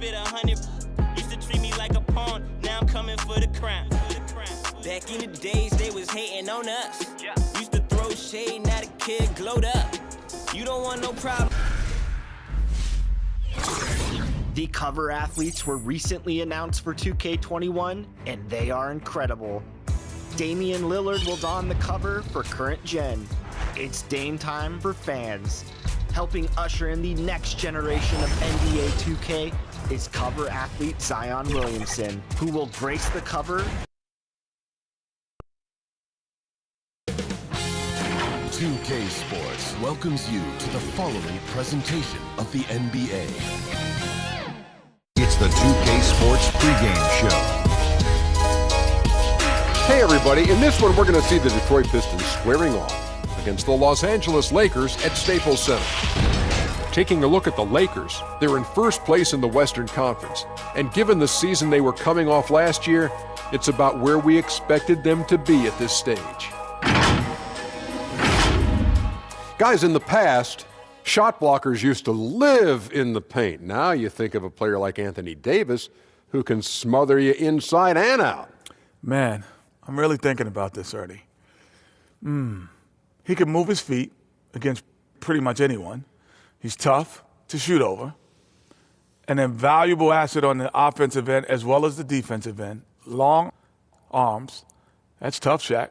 spit 100. Used to treat me like a pawn, now I'm coming for the crown. Back in the days, they was hating on us. Used to throw shade, now the kid glowed up. You don't want no problem. The cover athletes were recently announced for 2K21, and they are incredible. Damian Lillard will don the cover for current gen. It's Dame time for fans. Helping usher in the next generation of NBA 2K is cover athlete Zion Williamson, who will grace the cover. 2K Sports welcomes you to the following presentation of the NBA. It's the 2K Sports pregame show. Hey everybody, in this one we're going to see the Detroit Pistons squaring off against the Los Angeles Lakers at Staples Center. Taking a look at the Lakers, they're in first place in the Western Conference, and given the season they were coming off last year, it's about where we expected them to be at this stage. Guys, in the past, shot blockers used to live in the paint. Now you think of a player like Anthony Davis who can smother you inside and out. Man, I'm really thinking about this, Ernie. He can move his feet against pretty much anyone. He's tough to shoot over. An invaluable asset on the offensive end as well as the defensive end. Long arms. That's tough, Shaq.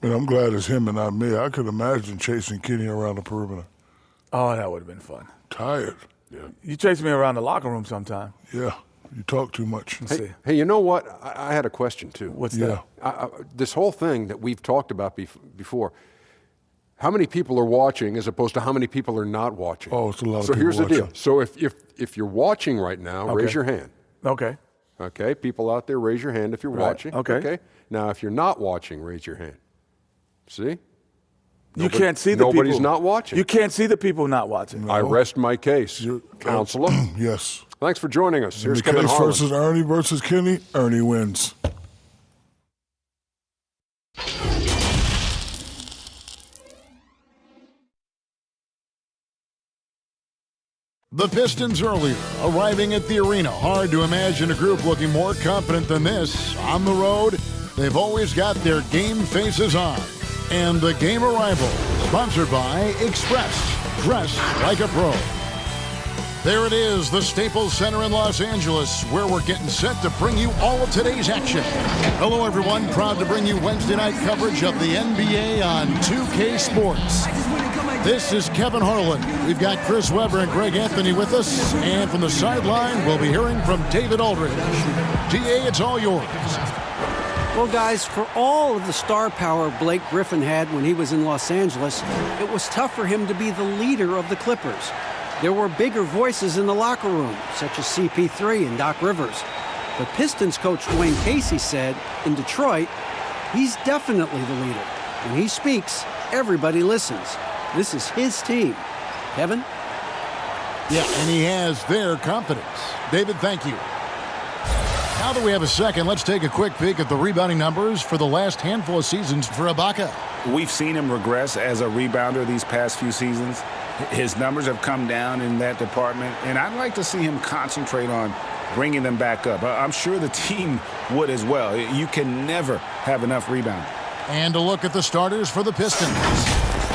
And I'm glad it's him and not me. I could imagine chasing Kenny around the perimeter. Oh, that would have been fun. Tired. Yeah. You chase me around the locker room sometime. Yeah, you talk too much. Hey, you know what? I had a question, too. What's that? This whole thing that we've talked about before, how many people are watching as opposed to how many people are not watching? Oh, it's a lot of people. So here's the watching. deal. So if you're watching right now, raise your hand. Okay. Okay, people out there, raise your hand if you're watching. Okay. Now, if you're not watching, raise your hand. See? You can't see the people. Nobody's not watching. You can't see the people not watching. No. I rest my case, Counselor. Yes. Thanks for joining us. Here's the Kevin case Harlan. versus Ernie versus Kenny. Ernie wins. The Pistons earlier, arriving at the arena. Hard to imagine a group looking more confident than this. On the road, they've always got their game faces on. And the game arrival, sponsored by Express. Dress like a pro. There it is, the Staples Center in Los Angeles, where we're getting set to bring you all of today's action. Hello, everyone. Proud to bring you Wednesday night coverage of the NBA on 2K Sports. This is Kevin Harlan. We've got Chris Webber and Greg Anthony with us. And from the sideline, we'll be hearing from David Aldridge. DA, it's all yours. Well, guys, for all of the star power Blake Griffin had when he was in Los Angeles, it was tough for him to be the leader of the Clippers. There were bigger voices in the locker room, such as CP3 and Doc Rivers. But Pistons coach Dwayne Casey said, in Detroit, he's definitely the leader. When he speaks, everybody listens. This is his team. Kevin? Yeah, and he has their confidence. David, thank you. Now that we have a second, let's take a quick peek at the rebounding numbers for the last handful of seasons for Ibaka. We've seen him regress as a rebounder these past few seasons. His numbers have come down in that department, and I'd like to see him concentrate on bringing them back up. I'm sure the team would as well. You can never have enough rebounding. And a look at the starters for the Pistons.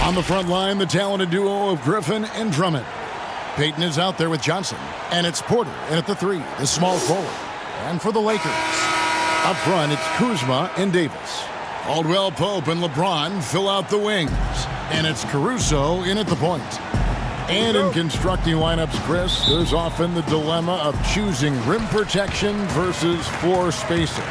On the front line, the talented duo of Griffin and Drummond. Payton is out there with Johnson, and it's Porter in at the three, the small forward. And for the Lakers, up front, it's Kuzma and Davis. Caldwell Pope and LeBron fill out the wings. And it's Caruso in at the point. And in constructing lineups, Chris, there's often the dilemma of choosing rim protection versus floor spacing.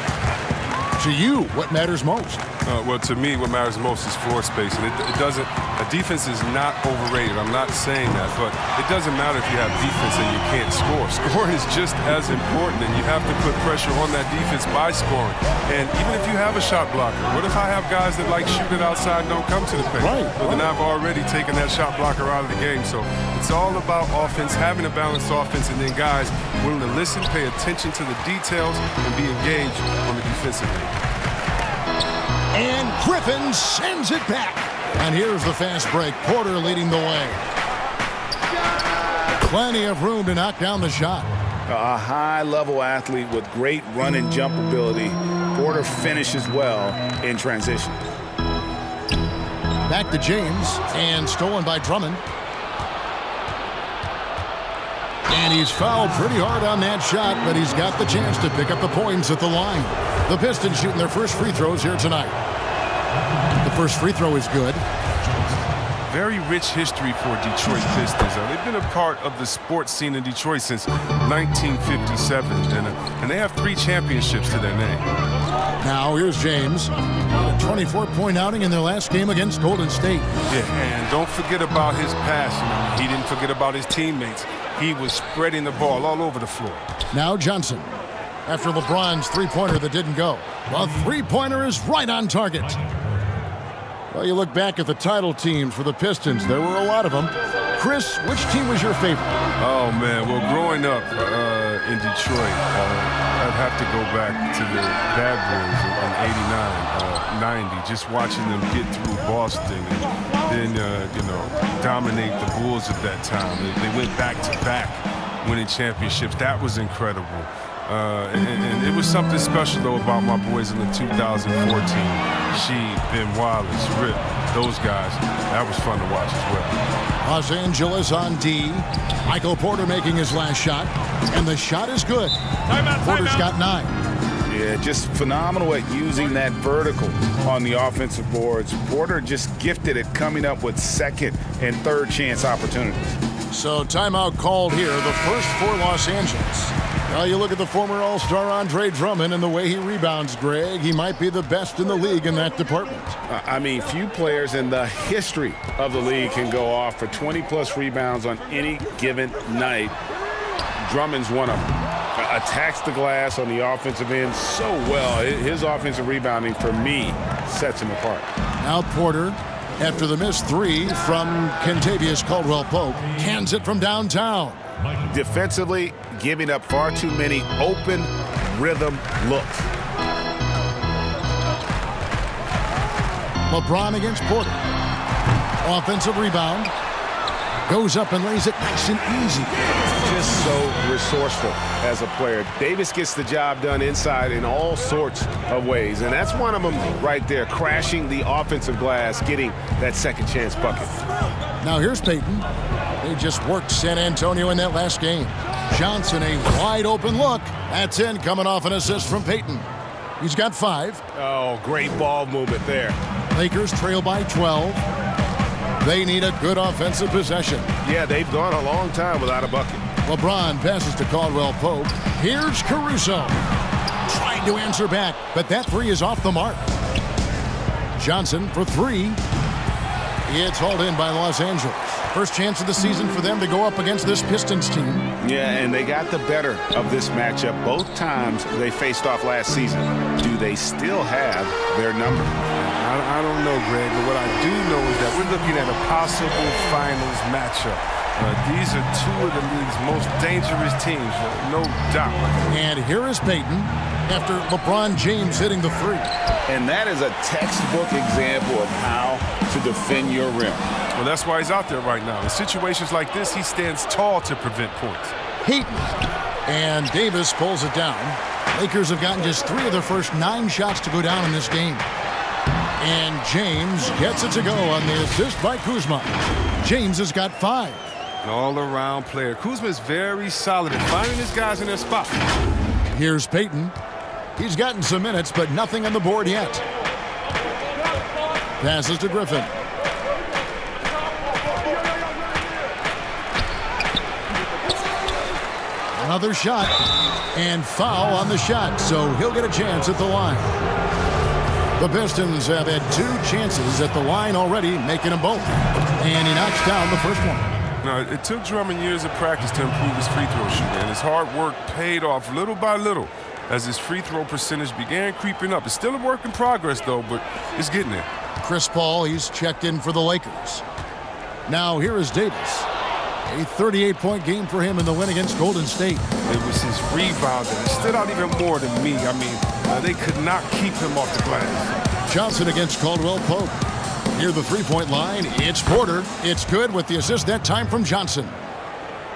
To you, what matters most? Well, to me, what matters most is floor spacing. It doesn't. A defense is not overrated. I'm not saying that, but it doesn't matter if you have defense and you can't score. Scoring is just as important, and you have to put pressure on that defense by scoring. And even if you have a shot blocker, what if I have guys that like shoot it outside and don't come to the paint? Right. Well, then I've already taken that shot blocker out of the game. So it's all about offense, having a balanced offense, and then guys willing to listen, pay attention to the details, and be engaged on the defensive end. And Griffin sends it back. And here's the fast break. Porter leading the way. Plenty of room to knock down the shot. A high-level athlete with great run and jump ability. Porter finishes well in transition. Back to James, and stolen by Drummond. And he's fouled pretty hard on that shot, but he's got the chance to pick up the points at the line. The Pistons shooting their first free throws here tonight. The first free throw is good. Very rich history for Detroit Pistons. They've been a part of the sports scene in Detroit since 1957, and they have 3 championships to their name. Now here's James. A 24-point outing in their last game against Golden State. Yeah, and don't forget about his passing. He didn't forget about his teammates. He was spreading the ball all over the floor. Now Johnson. After LeBron's three-pointer that didn't go. The three-pointer is right on target. Well, you look back at the title teams for the Pistons. There were a lot of them. Chris, which team was your favorite? Oh, man. Well, growing up in Detroit, I'd have to go back to the Bad Boys in 89, 90, just watching them get through Boston and then, dominate the Bulls at that time. They went back-to-back winning championships. That was incredible. And it was something special, though, about my boys in the 2014. Sheed, Ben Wallace, Rip, those guys. That was fun to watch as well. Los Angeles on D. Michael Porter making his last shot. And the shot is good. Porter's got 9. Yeah, just phenomenal at using that vertical on the offensive boards. Porter just gifted at coming up with second and third chance opportunities. So timeout called here, the first for Los Angeles. Well, you look at the former All-Star Andre Drummond and the way he rebounds, Greg. He might be the best in the league in that department. I mean, few players in the history of the league can go off for 20-plus rebounds on any given night. Drummond's one of them. Attacks the glass on the offensive end so well. His offensive rebounding, for me, sets him apart. Now Porter, after the missed 3 from Kentavious Caldwell-Pope, cans it from downtown. Defensively, giving up far too many open rhythm looks. LeBron against Porter. Offensive rebound. Goes up and lays it nice and easy. Just so resourceful as a player. Davis gets the job done inside in all sorts of ways, and that's one of them right there, crashing the offensive glass, getting that second chance bucket. Now here's Payton. They just worked San Antonio in that last game. Johnson, a wide open look. That's in, coming off an assist from Payton. He's got 5. Oh, great ball movement there. Lakers trail by 12. They need a good offensive possession. Yeah, they've gone a long time without a bucket. LeBron passes to Caldwell-Pope. Here's Caruso. Trying to answer back, but that 3 is off the mark. Johnson for 3. It's hauled in by Los Angeles. First chance of the season for them to go up against this Pistons team. Yeah, and they got the better of this matchup both times they faced off last season. Do they still have their number? I don't know, Greg, but what I do know is that we're looking at a possible finals matchup. These are 2 of the league's most dangerous teams, no doubt. And here is Payton after LeBron James hitting the 3. And that is a textbook example of how to defend your rim. Well, that's why he's out there right now. In situations like this, he stands tall to prevent points. Payton. And Davis pulls it down. Lakers have gotten just 3 of their first 9 shots to go down in this game. And James gets it to go on the assist by Kuzma. James has got 5. An all-around player. Kuzma is very solid at finding his guys in their spot. Here's Payton. He's gotten some minutes, but nothing on the board yet. Passes to Griffin. Another shot, and foul on the shot, so he'll get a chance at the line. The Pistons have had 2 chances at the line already, making them both. And he knocks down the first one. Now, it took Drummond years of practice to improve his free throw shooting, and his hard work paid off little by little as his free throw percentage began creeping up. It's still a work in progress, though, but it's getting there. Chris Paul, he's checked in for the Lakers. Now here is Davis. A 38-point game for him in the win against Golden State. It was his rebound that stood out even more than me. I mean, they could not keep him off the glass. Johnson against Caldwell-Pope. Near the three-point line, it's Porter. It's good with the assist that time from Johnson.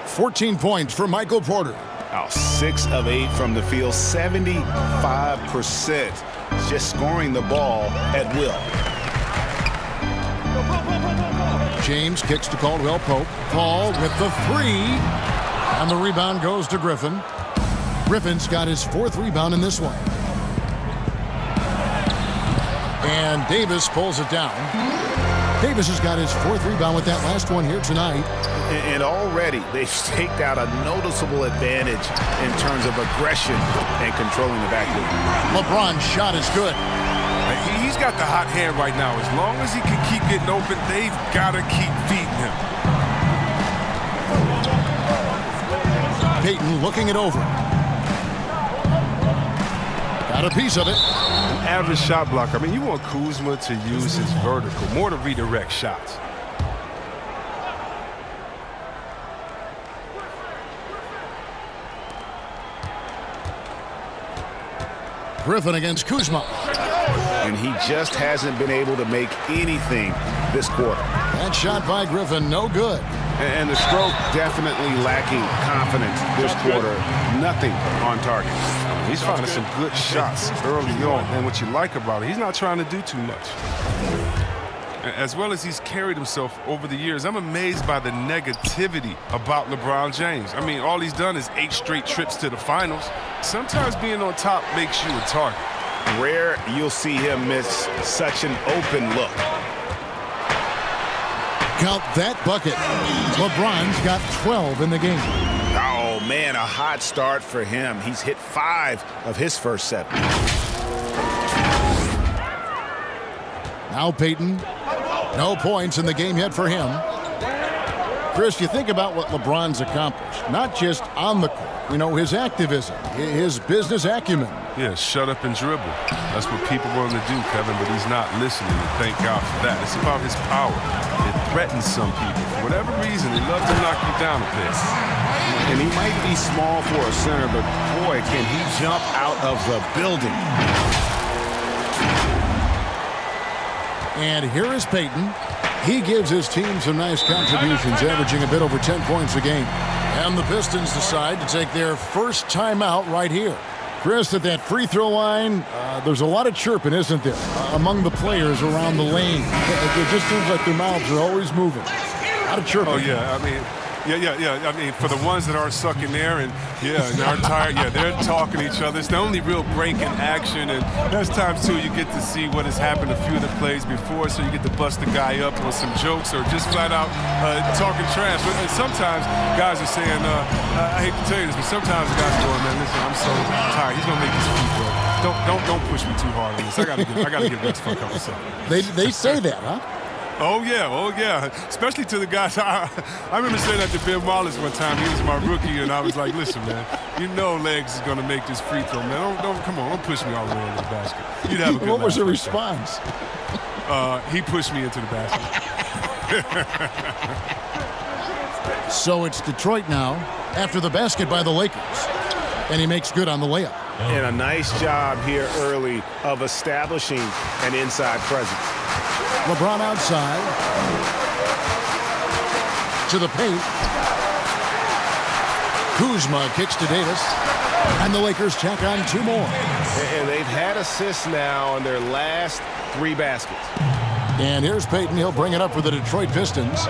14 points for Michael Porter. Oh, 6 of 8 from the field, 75%. Just scoring the ball at will. James kicks to Caldwell Pope. Paul with the 3. And the rebound goes to Griffin. Griffin's got his 4th rebound in this one. And Davis pulls it down. Davis has got his 4th rebound with that last one here tonight. And already they've staked out a noticeable advantage in terms of aggression and controlling the backcourt. LeBron's shot is good. He's got the hot hand right now. As long as he can keep getting open, they've got to keep feeding him. Payton looking it over. Got a piece of it. An average shot blocker. I mean, you want Kuzma to use his vertical, more to redirect shots. Griffin against Kuzma. And he just hasn't been able to make anything this quarter. That shot by Griffin, no good. And the stroke definitely lacking confidence this quarter. Nothing on target. He's finding some good shots early on. And what you like about it, he's not trying to do too much. As well as he's carried himself over the years, I'm amazed by the negativity about LeBron James. I mean, all he's done is 8 straight trips to the finals. Sometimes being on top makes you a target. Rare you'll see him miss such an open look. Count that bucket. LeBron's got 12 in the game. Oh, man, a hot start for him. He's hit 5 of his first 7. Now Payton. No points in the game yet for him. Chris, you think about what LeBron's accomplished, not just on the court. You know, his activism, his business acumen. Yeah, shut up and dribble. That's what people want him to do, Kevin, but he's not listening, and thank God for that. It's about his power. It threatens some people. For whatever reason, they love to knock you down a bit. And he might be small for a center, but boy, can he jump out of the building. And here is Payton. He gives his team some nice contributions, averaging a bit over 10 points a game. And the Pistons decide to take their first timeout right here. Chris, at that free throw line, there's a lot of chirping, isn't there, among the players around the lane. It just seems like their mouths are always moving. A lot of chirping. Oh, yeah, I mean... Yeah. I mean, for the ones that are sucking there and are tired, they're talking to each other. It's the only real break in action, and there's times, too, you get to see what has happened a few of the plays before, so you get to bust the guy up on some jokes or just flat out talking trash. And sometimes guys are saying, I hate to tell you this, but sometimes the guys are going, man, listen, I'm so tired. He's going to make this free throw. Don't push me too hard on this. I got to give Rex for a couple seconds. They say that, huh? Oh, yeah. Especially to the guys. I remember saying that to Ben Wallace one time. He was my rookie, and I was like, listen, man, you know Legs is going to make this free throw, man. Come on, don't push me all the way into the basket. You'd have a good What was the response? He pushed me into the basket. So it's Detroit now after the basket by the Lakers. And he makes good on the layup. And a nice job here early of establishing an inside presence. LeBron outside. To the paint. Kuzma kicks to Davis. And the Lakers tack on 2 more. And they've had assists now on their last 3 baskets. And here's Payton. He'll bring it up for the Detroit Pistons.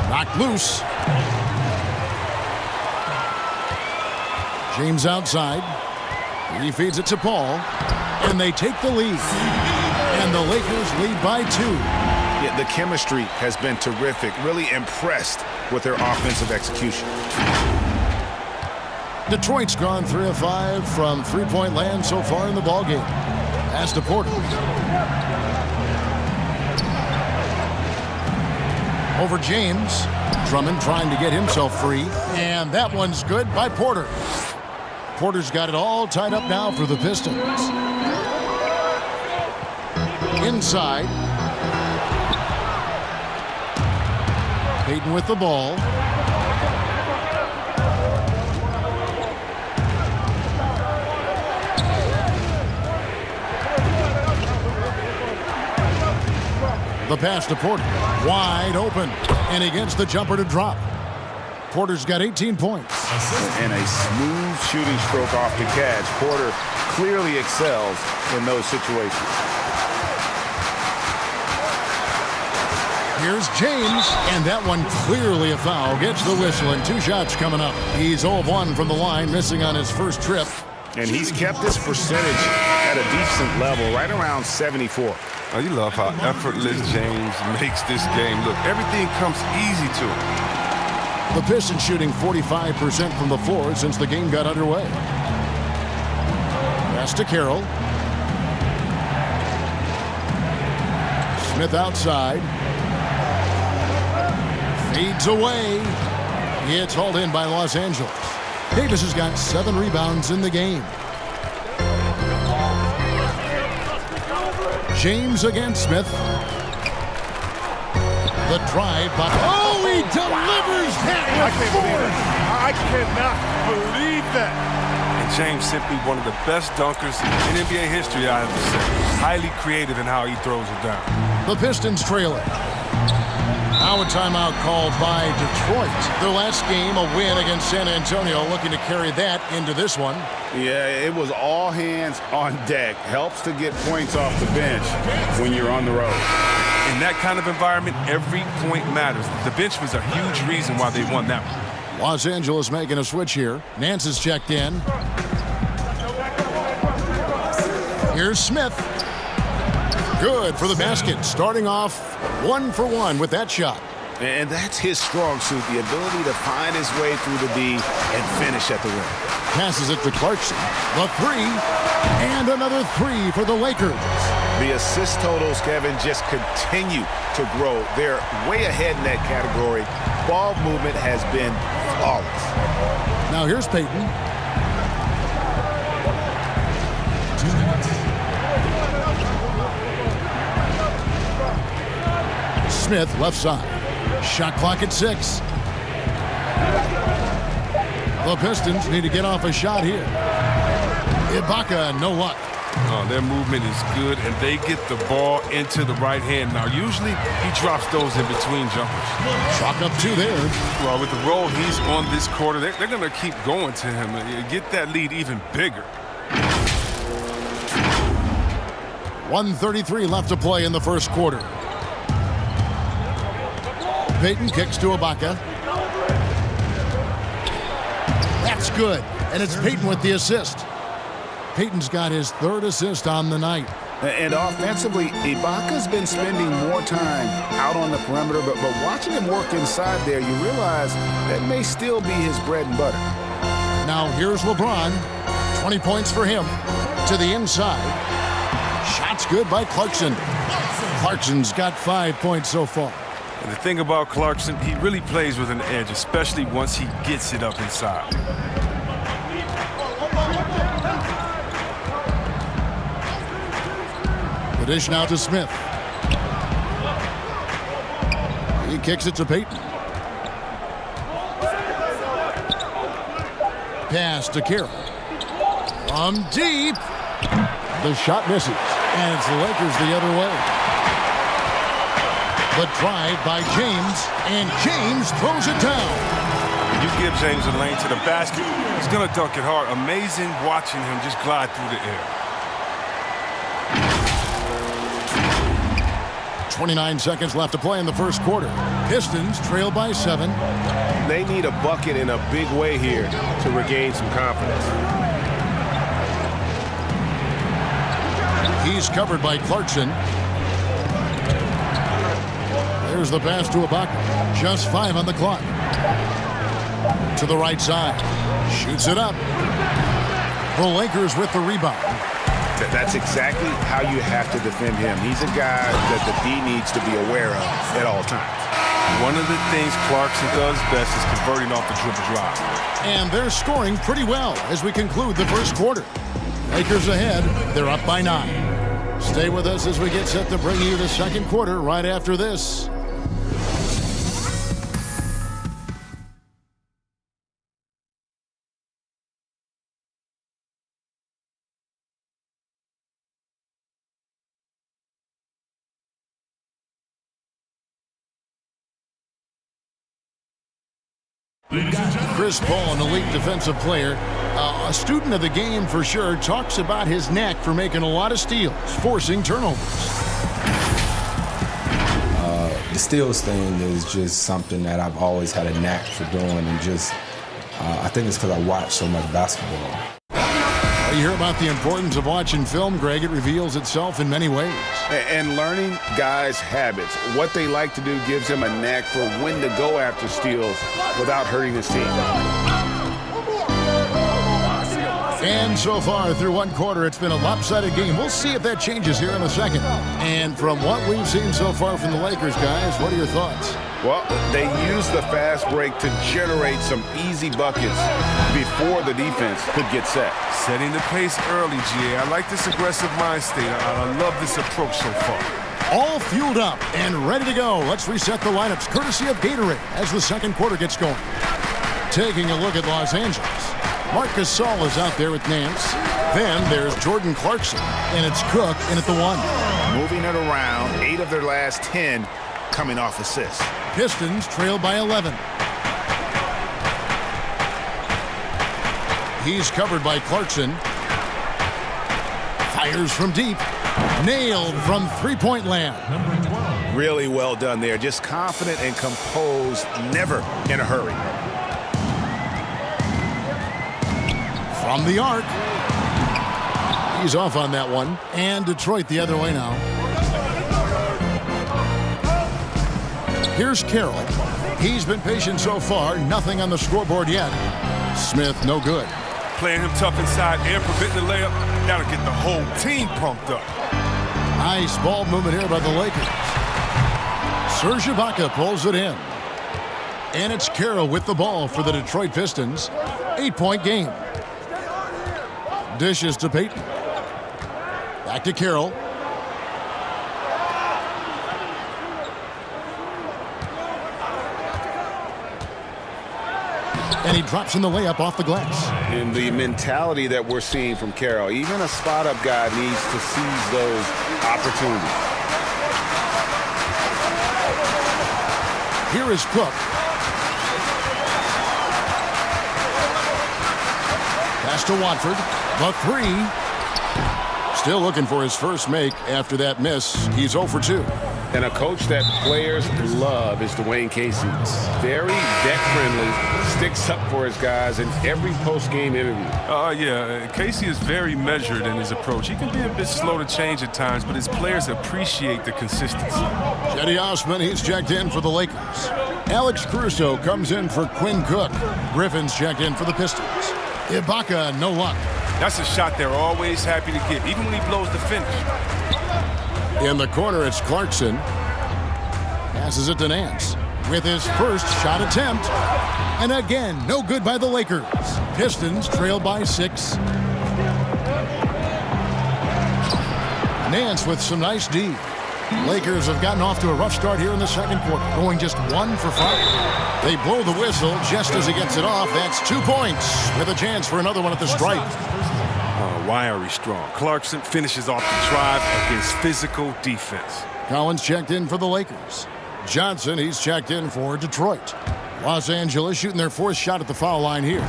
Knocked loose. James outside. He feeds it to Paul. And they take the lead. And the Lakers lead by 2. Yeah, the chemistry has been terrific. Really impressed with their offensive execution. Detroit's gone 3 of 5 from three-point land so far in the ballgame. Pass to Porter. Over James. Drummond trying to get himself free. And that one's good by Porter. Porter's got it all tied up now for the Pistons. Inside. Payton with the ball. The pass to Porter. Wide open. And he gets the jumper to drop. Porter's got 18 points. And a smooth shooting stroke off the catch. Porter clearly excels in those situations. Here's James, and that one clearly a foul. Gets the whistle, and 2 shots coming up. He's 0 of 1 from the line, missing on his first trip. And he's kept this percentage at a decent level, right around 74. Oh, you love how effortless James makes this game look. Everything comes easy to him. The Pistons shooting 45% from the floor since the game got underway. Pass to Carroll. Smith outside. Fades away. It's hauled in by Los Angeles. Davis has got 7 rebounds in the game. James against Smith. The drive by... Oh, he delivers that with force! I cannot believe that. And James simply one of the best dunkers in NBA history, I have to say. Highly creative in how he throws it down. The Pistons trail it. Now a timeout called by Detroit. Their last game, a win against San Antonio, looking to carry that into this one. Yeah, it was all hands on deck. Helps to get points off the bench when you're on the road. In that kind of environment, every point matters. The bench was a huge reason why they won that one. Los Angeles making a switch here. Nance is checked in. Here's Smith. Good for the basket. Starting off 1 for 1 with that shot. And that's his strong suit, the ability to find his way through the D and finish at the rim. Passes it to Clarkson. The 3. And another 3 for the Lakers. The assist totals, Kevin, just continue to grow. They're way ahead in that category. Ball movement has been flawless. Now here's Payton. Smith left side. Shot clock at 6. The Pistons need to get off a shot here. Ibaka, no luck. Oh, their movement is good, and they get the ball into the right hand. Now, usually he drops those in between jumpers. Chalk up 2 there. Well, with the role he's on this quarter, they're going to keep going to him and get that lead even bigger. 1:33 left to play in the first quarter. Payton kicks to Ibaka. That's good, and it's Payton with the assist. Payton's got his 3rd assist on the night. And offensively, Ibaka's been spending more time out on the perimeter, but watching him work inside there, you realize that may still be his bread and butter. Now here's LeBron. 20 points for him. To the inside. Shot's good by Clarkson. Clarkson's got 5 points so far. And the thing about Clarkson, he really plays with an edge, especially once he gets it up inside. The dish now to Smith. He kicks it to Payton. Pass to Carroll. From deep. The shot misses. And it's the Lakers the other way. The drive by James. And James throws it down. You give James a lane to the basket, he's going to dunk it hard. Amazing watching him just glide through the air. 29 seconds left to play in the first quarter. Pistons trail by 7. They need a bucket in a big way here to regain some confidence. He's covered by Clarkson. There's the pass to Ibaka. Just 5 on the clock. To the right side. Shoots it up. The Lakers with the rebound. That's exactly how you have to defend him. He's a guy that the D needs to be aware of at all times. One of the things Clarkson does best is converting off the dribble drive. And they're scoring pretty well as we conclude the first quarter. Lakers ahead. They're up by 9. Stay with us as we get set to bring you the second quarter right after this. Chris Paul, an elite defensive player, a student of the game for sure, talks about his knack for making a lot of steals, forcing turnovers. The steals thing is just something that I've always had a knack for doing, and just I think it's because I watch so much basketball. You hear about the importance of watching film, Greg. It reveals itself in many ways. And learning guys' habits, what they like to do, gives them a knack for when to go after steals without hurting his team. And so far, through one quarter, it's been a lopsided game. We'll see if that changes here in a second. And from what we've seen so far from the Lakers, guys, what are your thoughts? Well, they use the fast break to generate some easy buckets before the defense could get set. Setting the pace early, GA. I like this aggressive mind state. I love this approach so far. All fueled up and ready to go. Let's reset the lineups, courtesy of Gatorade, as the second quarter gets going. Taking a look at Los Angeles. Marcus Gasol is out there with Nance. Then there's Jordan Clarkson, and it's Cook in at the 1. Moving it around, 8 of their last 10 coming off assists. Pistons trail by 11. He's covered by Clarkson. Fires from deep. Nailed from three-point land. Really well done there. Just confident and composed, never in a hurry. From the arc. He's off on that one. And Detroit the other way now. Here's Carroll. He's been patient so far. Nothing on the scoreboard yet. Smith, no good. Playing him tough inside and preventing the layup. Gotta get the whole team pumped up. Nice ball movement here by the Lakers. Serge Ibaka pulls it in. And it's Carroll with the ball for the Detroit Pistons. 8-point game. Dishes to Payton. Back to Carroll. And he drops in the layup off the glass. And the mentality that we're seeing from Carroll, even a spot-up guy needs to seize those opportunities. Here is Cook. Pass to Watford. The 3. Still looking for his first make after that miss. He's 0 for 2. And a coach that players love is Dwayne Casey. Very vet-friendly, sticks up for his guys in every post-game interview. Yeah, Casey is very measured in his approach. He can be a bit slow to change at times, but his players appreciate the consistency. Cedi Osman, he's checked in for the Lakers. Alex Caruso comes in for Quinn Cook. Griffin's checked in for the Pistons. Ibaka, no luck. That's a shot they're always happy to get, even when he blows the finish. In the corner, it's Clarkson. Passes it to Nance with his first shot attempt. And again, no good by the Lakers. Pistons trail by 6. Nance with some nice D. Lakers have gotten off to a rough start here in the second quarter, going just 1 for 5. They blow the whistle just as he gets it off. That's 2 points with a chance for another one at the stripe. Wiry strong. Clarkson finishes off the drive against physical defense. Collins checked in for the Lakers. Johnson, he's checked in for Detroit. Los Angeles shooting their 4th shot at the foul line here.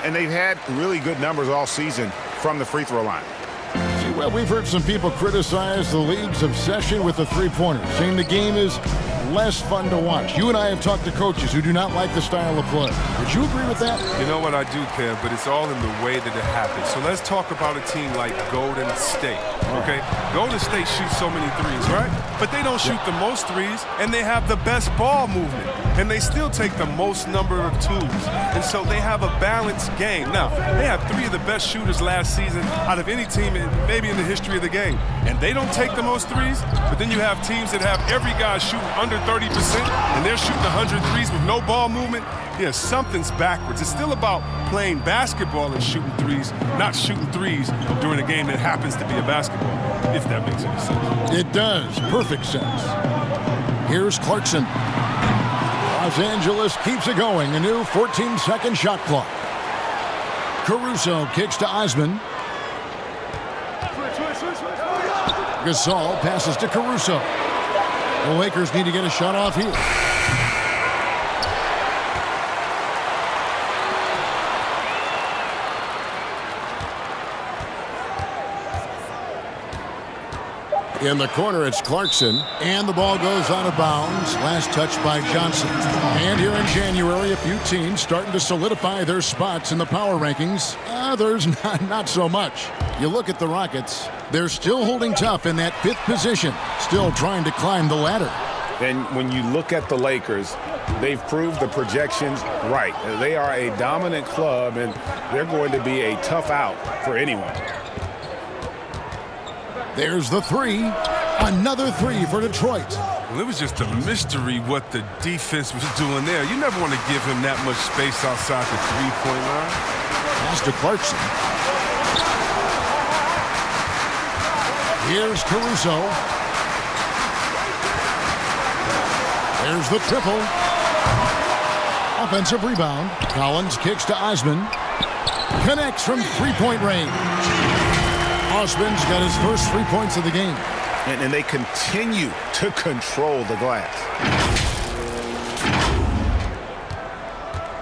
And they've had really good numbers all season from the free throw line. Well, we've heard some people criticize the league's obsession with the three-pointer, saying the game is less fun to watch. You and I have talked to coaches who do not like the style of play. Would you agree with that? You know what, I do, Kev, but it's all in the way that it happens. So let's talk about a team like Golden State, okay? Golden State shoots so many threes, right? But they don't shoot the most threes, and they have the best ball movement, and they still take the most number of twos. And so they have a balanced game. Now, they have 3 of the best shooters last season out of any team, maybe in the history of the game. And they don't take the most threes, but then you have teams that have every guy shooting under 30%, and they're shooting 100 threes with no ball movement. Yeah, something's backwards. It's still about playing basketball and shooting threes, not shooting threes during a game that happens to be a basketball, if that makes any sense. It does. Perfect sense. Here's Clarkson. Los Angeles keeps it going. A new 14-second shot clock. Caruso kicks to Osman. Gasol passes to Caruso. The Lakers need to get a shot off here. In the corner, it's Clarkson, and the ball goes out of bounds. Last touch by Johnson. And here in January, a few teams starting to solidify their spots in the power rankings. Others, not so much. You look at the Rockets, they're still holding tough in that 5th position, still trying to climb the ladder. And when you look at the Lakers, they've proved the projections right. They are a dominant club, and they're going to be a tough out for anyone. There's the 3. Another 3 for Detroit. Well, it was just a mystery what the defense was doing there. You never want to give him that much space outside the three-point line. Pass to Clarkson. Here's Caruso. There's the triple. Offensive rebound. Collins kicks to Osman. Connects from three-point range. Osman's got his first 3 points of the game. And they continue to control the glass.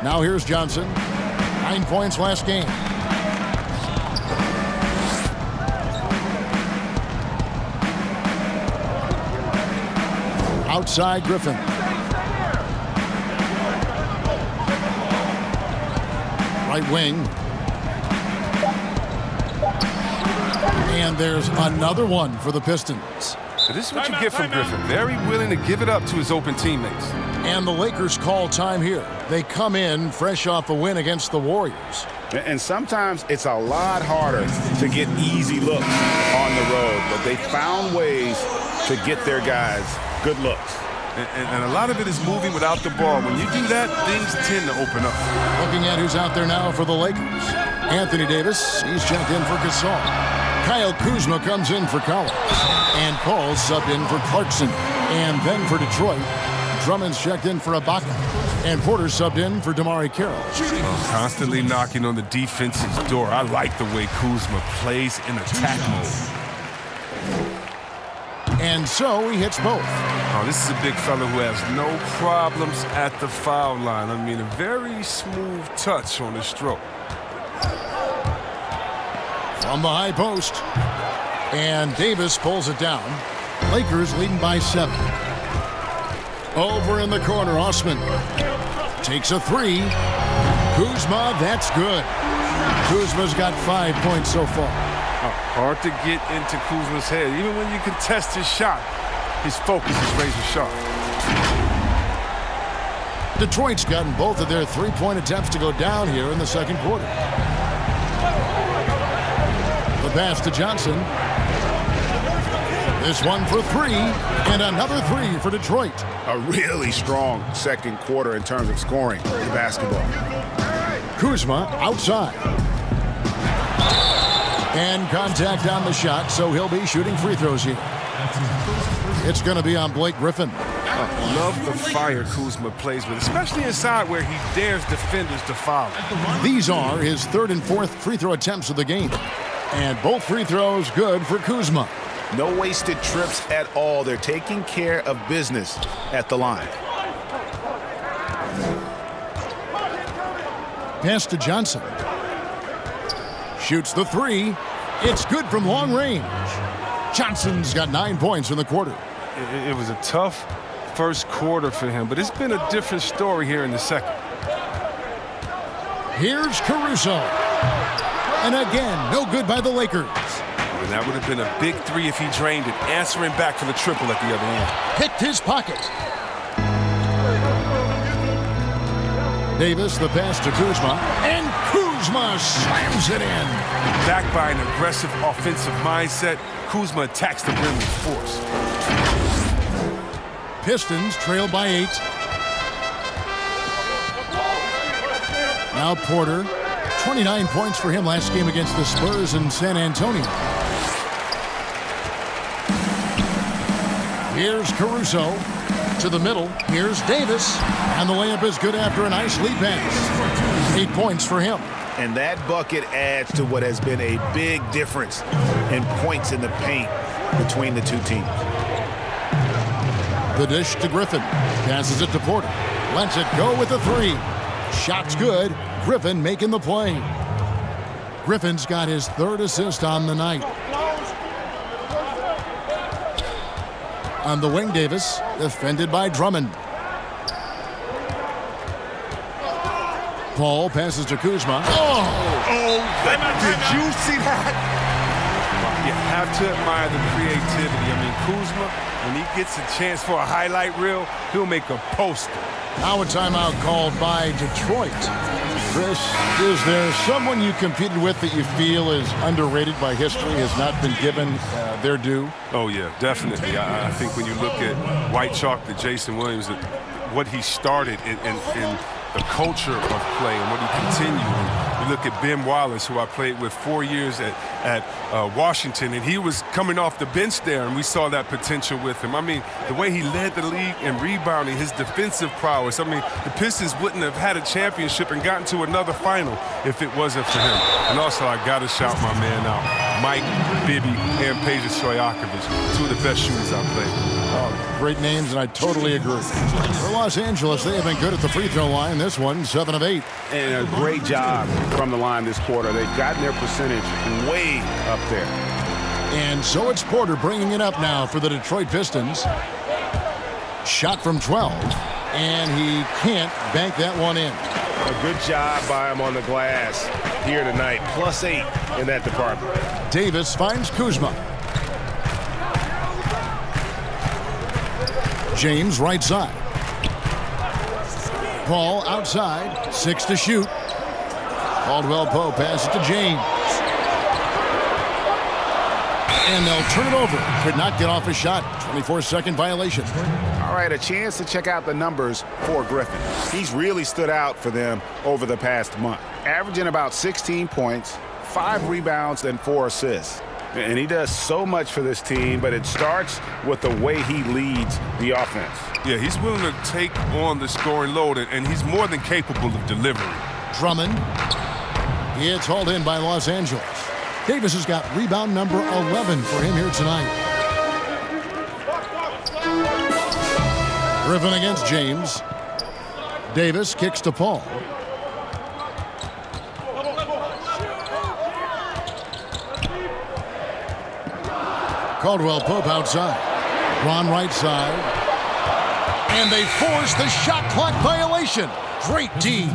Now here's Johnson. 9 points last game. Outside Griffin. Right wing. And there's another one for the Pistons. So this is what you get from Griffin. Very willing to give it up to his open teammates. And the Lakers call time here. They come in fresh off a win against the Warriors. And sometimes it's a lot harder to get easy looks on the road, but they found ways to get their guys good looks. And a lot of it is moving without the ball. When you do that, things tend to open up. Looking at who's out there now for the Lakers. Anthony Davis, he's checked in for Gasol. Kyle Kuzma comes in for Collins. And Paul subbed in for Clarkson. And then for Detroit, Drummond's checked in for Ibaka. And Porter subbed in for Damari Carroll. Constantly knocking on the defense's door. I like the way Kuzma plays in attack mode. And so he hits both. Oh, this is a big fella who has no problems at the foul line. I mean, a very smooth touch on his stroke. From the high post. And Davis pulls it down. Lakers leading by 7. Over in the corner, Osman takes a 3. Kuzma, that's good. Kuzma's got 5 points so far. Hard to get into Kuzma's head. Even when you contest his shot, his focus is razor sharp. Detroit's gotten both of their three-point attempts to go down here in the second quarter. The pass to Johnson. This one for 3, and another 3 for Detroit. A really strong second quarter in terms of scoring the basketball. Kuzma outside. And contact on the shot, so he'll be shooting free throws here. It's going to be on Blake Griffin. Love the fire Kuzma plays with, especially inside where he dares defenders to foul. These are his 3rd and 4th free throw attempts of the game. And both free throws good for Kuzma. No wasted trips at all. They're taking care of business at the line. Pass to Johnson. Shoots the 3. It's good from long range. Johnson's got 9 points in the quarter. It was a tough first quarter for him, but it's been a different story here in the second. Here's Caruso. And again, no good by the Lakers. And that would have been a big 3 if he drained it, answering back for the triple at the other end. Picked his pocket. Davis, the pass to Kuzma. And Kuzma slams it in. Backed by an aggressive offensive mindset, Kuzma attacks the rim with force. Pistons trail by 8. Now Porter. 29 points for him last game against the Spurs in San Antonio. Here's Caruso to the middle. Here's Davis. And the layup is good after a nice lead pass. 8 points for him. And that bucket adds to what has been a big difference in points in the paint between the two teams. The dish to Griffin. Passes it to Porter. Lets it go with a 3. Shot's good. Griffin making the play. Griffin's got his 3rd assist on the night. On the wing, Davis, defended by Drummond. Paul passes to Kuzma. Did you see that? You have to admire the creativity. I mean, Kuzma, when he gets a chance for a highlight reel, he'll make a poster. Now a timeout called by Detroit. Chris, is there someone you competed with that you feel is underrated by history, has not been given their due? Oh, yeah, definitely. I think when you look at White Chalk, the Jason Williams, what he started in the culture of play and what he continued. And you look at Ben Wallace, who I played with 4 years at Washington, and he was coming off the bench there, and we saw that potential with him. I mean, the way he led the league in rebounding, his defensive prowess. I mean, the Pistons wouldn't have had a championship and gotten to another final if it wasn't for him. And also, I got to shout my man out, Mike Bibby and Peja Stojakovic, two of the best shooters I've played. Oh, great names, and I totally agree. For Los Angeles, they have been good at the free throw line. This one, 7 of 8. And a great job from the line this quarter. They've gotten their percentage way up there. And so it's Porter bringing it up now for the Detroit Pistons. Shot from 12, and he can't bank that one in. A good job by him on the glass here tonight. +8 in that department. Davis finds Kuzma. James right side. Paul outside. 6 to shoot. Caldwell Pope passes to James. And they'll turn it over. Could not get off a shot. 24-second violation. All right, a chance to check out the numbers for Griffin. He's really stood out for them over the past month. Averaging about 16 points, 5 rebounds, and 4 assists. And he does so much for this team, but it starts with the way he leads the offense. Yeah, he's willing to take on the scoring load, and he's more than capable of delivering. Drummond. It's hauled in by Los Angeles. Davis has got rebound number 11 for him here tonight. Griffin against James. Davis kicks to Paul. Caldwell Pope outside. Ron right side. And they force the shot clock violation. Great D.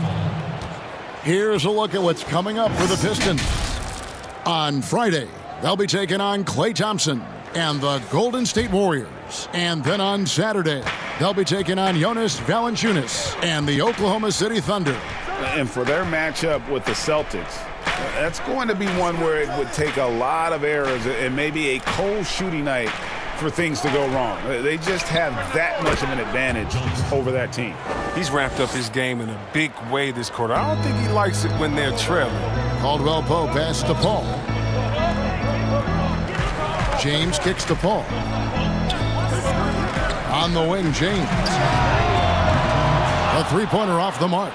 Here's a look at what's coming up for the Pistons. On Friday, they'll be taking on Klay Thompson and the Golden State Warriors. And then on Saturday, they'll be taking on Jonas Valanciunas and the Oklahoma City Thunder. And for their matchup with the Celtics, that's going to be one where it would take a lot of errors and maybe a cold shooting night for things to go wrong. They just have that much of an advantage over that team. He's ramped up his game in a big way this quarter. I don't think he likes it when they're trailing. Caldwell Pope pass to Paul. James kicks to Paul. On the wing, James. A three-pointer off the mark.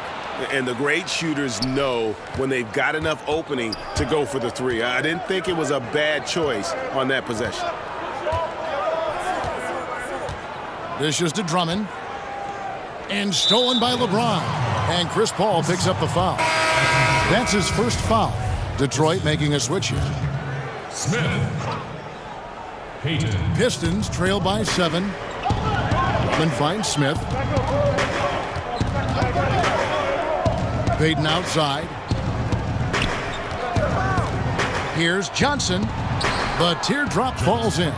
And the great shooters know when they've got enough opening to go for the three. I didn't think it was a bad choice on that possession. Dishes to Drummond. And stolen by LeBron. And Chris Paul picks up the foul. That's his first foul. Detroit making a switch here. Smith. Payton. Pistons trail by 7. Drummond finds Smith. Payton outside. Here's Johnson. The teardrop falls in.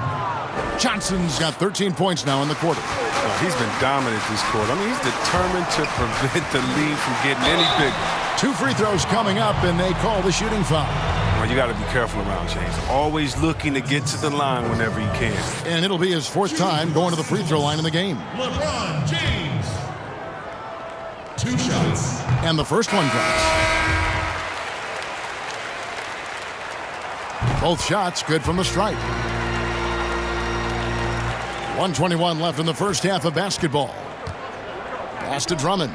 Johnson's got 13 points now in the quarter. He's been dominant this quarter. I mean, he's determined to prevent the lead from getting any bigger. 2 free throws coming up, and they call the shooting foul. Well, you got to be careful around James. Always looking to get to the line whenever he can. And it'll be his 4th time going to the free throw line in the game. LeBron James. 2 shots. And the first one drops. Both shots good from the stripe. 1:21 left in the first half of basketball. Pass to Drummond.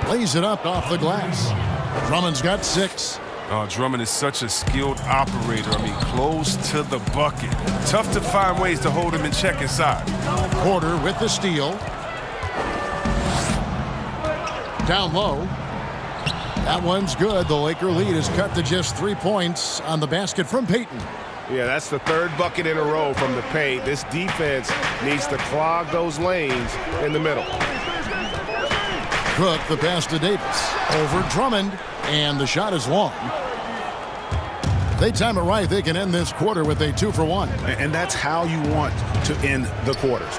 Lays it up off the glass. Drummond's got 6. Oh, Drummond is such a skilled operator. I mean, close to the bucket. Tough to find ways to hold him in check inside. Porter with the steal. Down low. That one's good. The Laker lead is cut to just 3 points on the basket from Payton. Yeah, that's the third bucket in a row from the paint. This defense needs to clog those lanes in the middle. Cook, the pass to Davis. Over Drummond, and the shot is long. They time it right. They can end this quarter with a 2-for-1. And that's how you want to end the quarters.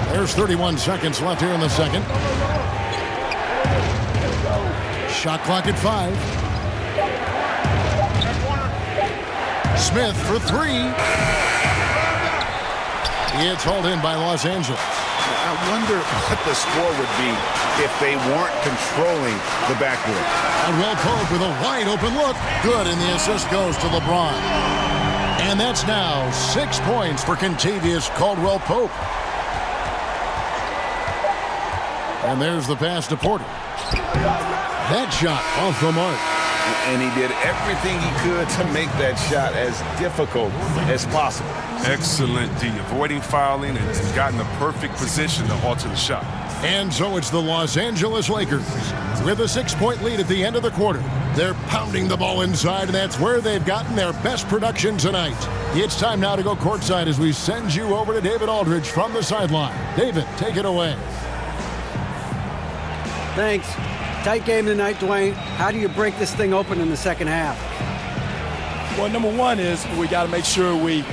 There's 31 seconds left here in the second. Shot clock at 5. Smith for 3. It's hauled in by Los Angeles. I wonder what the score would be if they weren't controlling the backboard. Caldwell Pope with a wide open look. Good, and the assist goes to LeBron. And that's now 6 points for Kentavious Caldwell Pope. And there's the pass to Porter. That shot off the mark. And he did everything he could to make that shot as difficult as possible. Excellent D, avoiding fouling and got in the perfect position to alter the shot. And so it's the Los Angeles Lakers with a 6-point lead at the end of the quarter. They're pounding the ball inside, and that's where they've gotten their best production tonight. It's time now to go courtside as we send you over to David Aldridge from the sideline. David, take it away. Thanks. Tight game tonight, Dwayne. How do you break this thing open in the second half? Well, number one is we got to make sure we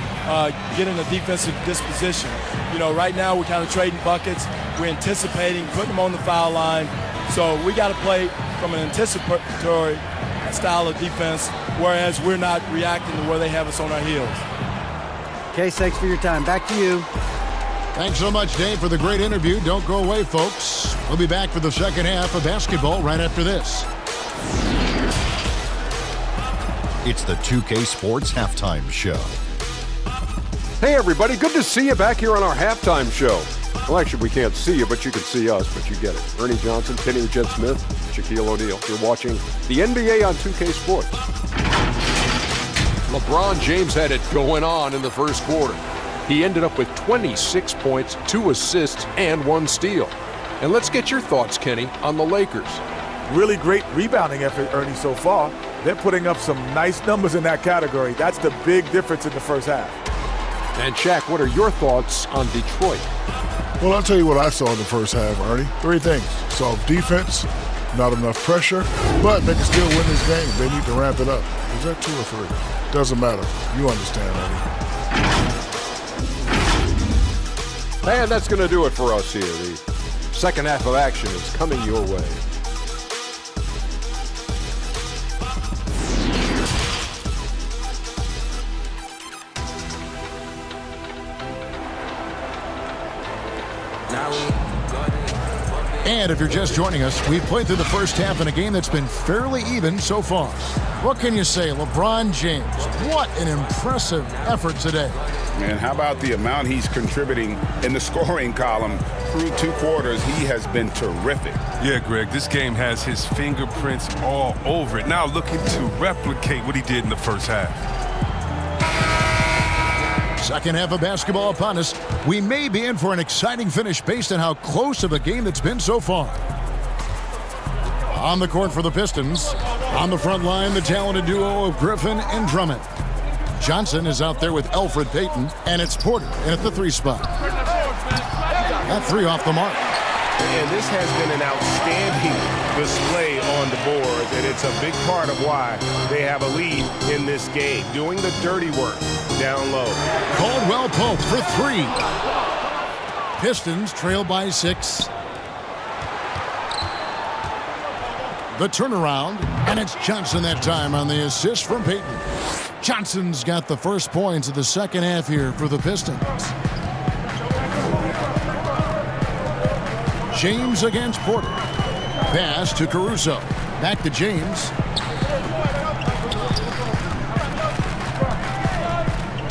get in a defensive disposition. You know, right now we're kind of trading buckets. We're anticipating, putting them on the foul line. So we got to play from an anticipatory style of defense, whereas we're not reacting to where they have us on our heels. Case, thanks for your time. Back to you. Thanks so much, Dave, for the great interview. Don't go away, folks. We'll be back for the second half of basketball right after this. It's the 2K Sports Halftime Show. Hey, everybody. Good to see you back here on our halftime show. Well, actually, we can't see you, but you can see us, but you get it. Ernie Johnson, Kenny the Jet Smith, Shaquille O'Neal. You're watching the NBA on 2K Sports. LeBron James had it going on in the first quarter. He ended up with 26 points, 2 assists, and 1 steal. And let's get your thoughts, Kenny, on the Lakers. Really great rebounding effort, Ernie, so far. They're putting up some nice numbers in that category. That's the big difference in the first half. And Shaq, what are your thoughts on Detroit? Well, I'll tell you what I saw in the first half, Ernie. 3 things. Soft defense, not enough pressure, but they can still win this game. They need to ramp it up. Is that 2 or 3? Doesn't matter. You understand, Ernie. And that's going to do it for us here. The second half of action is coming your way. And if you're just joining us, we've played through the first half in a game that's been fairly even so far. What can you say, LeBron James? What an impressive effort today. And how about the amount he's contributing in the scoring column through 2 quarters? He has been terrific. Yeah, Greg, this game has his fingerprints all over it. Now looking to replicate what he did in the first half. Second half of basketball upon us. We may be in for an exciting finish based on how close of a game it's been so far. On the court for the Pistons. On the front line, the talented duo of Griffin and Drummond. Johnson is out there with Elfrid Payton, and it's Porter in at the 3 spot. That 3 off the mark. And this has been an outstanding display on the boards, and it's a big part of why they have a lead in this game, doing the dirty work down low. Caldwell Pope for 3. Pistons trail by 6. The turnaround, and it's Johnson that time on the assist from Payton. Johnson's got the first points of the second half here for the Pistons. James against Porter. Pass to Caruso. Back to James.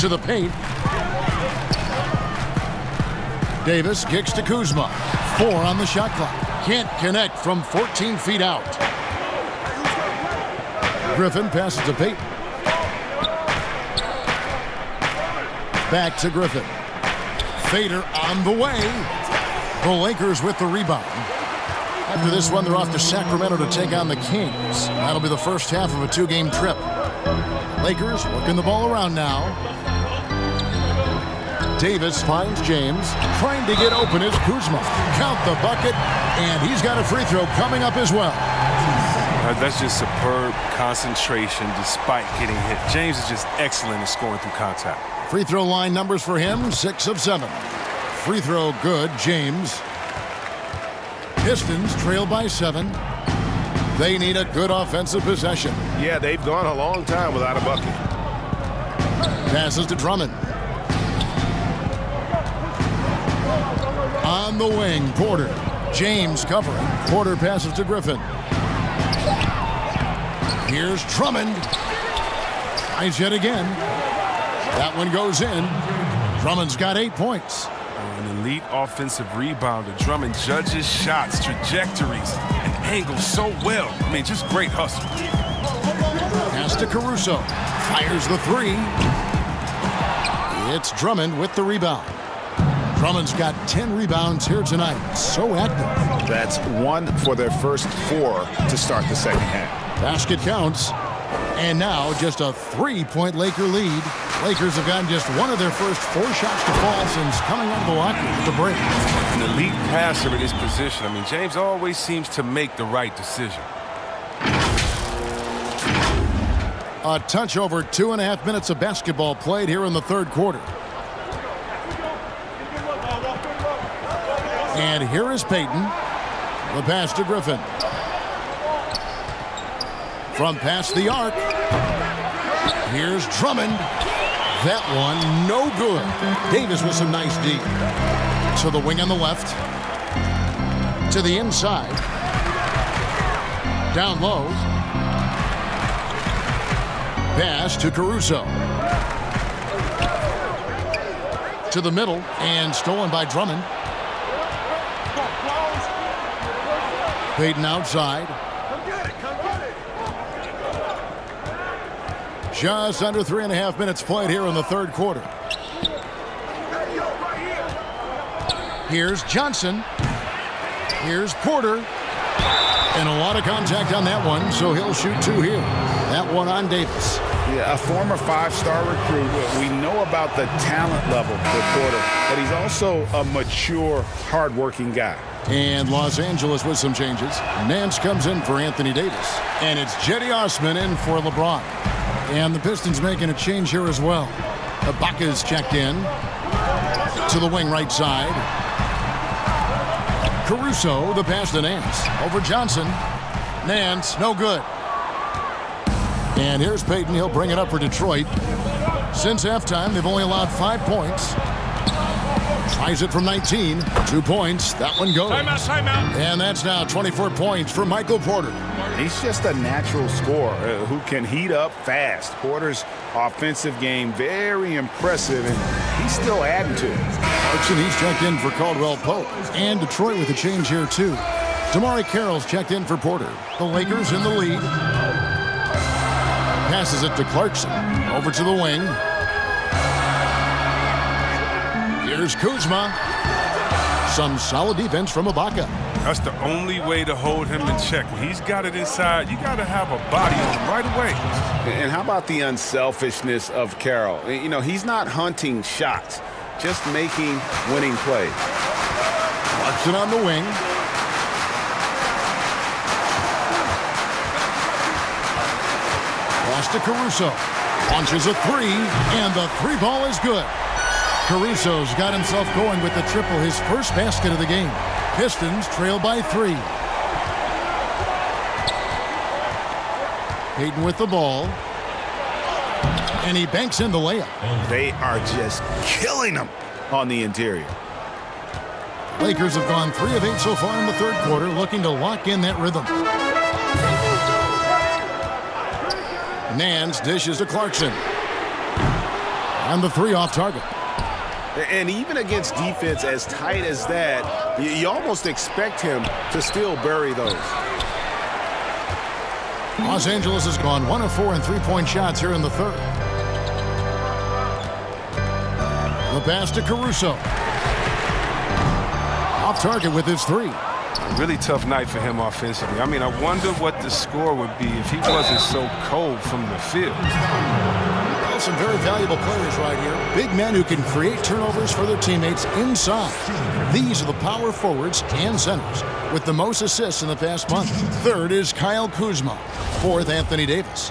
To the paint. Davis kicks to Kuzma. 4 on the shot clock. Can't connect from 14 feet out. Griffin passes to Payton. Back to Griffin. Fader on the way. The Lakers with the rebound. After this one, they're off to Sacramento to take on the Kings. That'll be the first half of a 2-game trip. Lakers working the ball around now. Davis finds James. Trying to get open is Kuzma. Count the bucket, and he's got a free throw coming up as well. That's just superb concentration despite getting hit. James is just excellent at scoring through contact. Free throw line numbers for him, 6 of 7. Free throw good, James. Pistons trail by 7. They need a good offensive possession. Yeah, they've gone a long time without a bucket. Passes to Drummond. On the wing, Porter. James covering. Porter passes to Griffin. Here's Drummond. Tries yet again. That one goes in. Drummond's got 8 points. An elite offensive rebounder. Drummond judges shots, trajectories, and angles so well. I mean, just great hustle. Pass to Caruso. Fires the 3. It's Drummond with the rebound. Drummond's got 10 rebounds here tonight. So active. That's 1 for their first 4 to start the second half. Basket counts. And now just a 3-point Laker lead. Lakers have gotten just 1 of their first 4 shots to fall since coming out of the locker room at the break. An elite passer in his position. I mean, James always seems to make the right decision. A touch over 2.5 minutes of basketball played here in the third quarter. And here is Payton. The pass to Griffin. From past the arc. Here's Drummond. That one, no good. Davis with some nice D. So the wing on the left. To the inside. Down low. Pass to Caruso. To the middle and stolen by Drummond. Payton outside. Just under 3.5 minutes played here in the third quarter. Here's Johnson. Here's Porter. And a lot of contact on that one, so he'll shoot 2 here. That one on Davis. Yeah, a former 5-star recruit. We know about the talent level with Porter, but he's also a mature, hard-working guy. And Los Angeles with some changes. Nance comes in for Anthony Davis. And it's Jetty Osman in for LeBron. And the Pistons making a change here as well. Ibaka's checked in. To the wing right side. Caruso, the pass to Nance. Over Johnson. Nance, no good. And here's Payton. He'll bring it up for Detroit. Since halftime, they've only allowed 5 points. Tries it from 19. 2 points. That one goes. Timeout. And that's now 24 points for Michael Porter. He's just a natural scorer who can heat up fast. Porter's offensive game, very impressive, and he's still adding to it. Clarkson, he's checked in for Caldwell Pope. And Detroit with a change here, too. Damari Carroll's checked in for Porter. The Lakers in the lead. Passes it to Clarkson. Over to the wing. Here's Kuzma. Some solid defense from Ibaka. That's the only way to hold him in check. When he's got it inside, you got to have a body on him right away. And how about the unselfishness of Carroll? You know, he's not hunting shots, just making winning plays. Clarkson on the wing. Pass to Caruso. Launches a 3, and the 3 ball is good. Caruso's got himself going with the triple, his first basket of the game. Pistons trail by 3. Payton with the ball. And he banks in the layup. They are just killing them on the interior. Lakers have gone 3 of 8 so far in the third quarter, looking to lock in that rhythm. Nance dishes to Clarkson. And the 3 off target. And even against defense as tight as that, you almost expect him to still bury those. Los Angeles has gone 1 of 4 in 3-point shots here in the third. The pass to Caruso. Off target with his three. Really tough night for him offensively. I mean, I wonder what the score would be if he wasn't so cold from the field. Well, some very valuable players right here. Big men who can create turnovers for their teammates inside. These are the power forwards and centers with the most assists in the past month. Third is Kyle Kuzma. Fourth, Anthony Davis.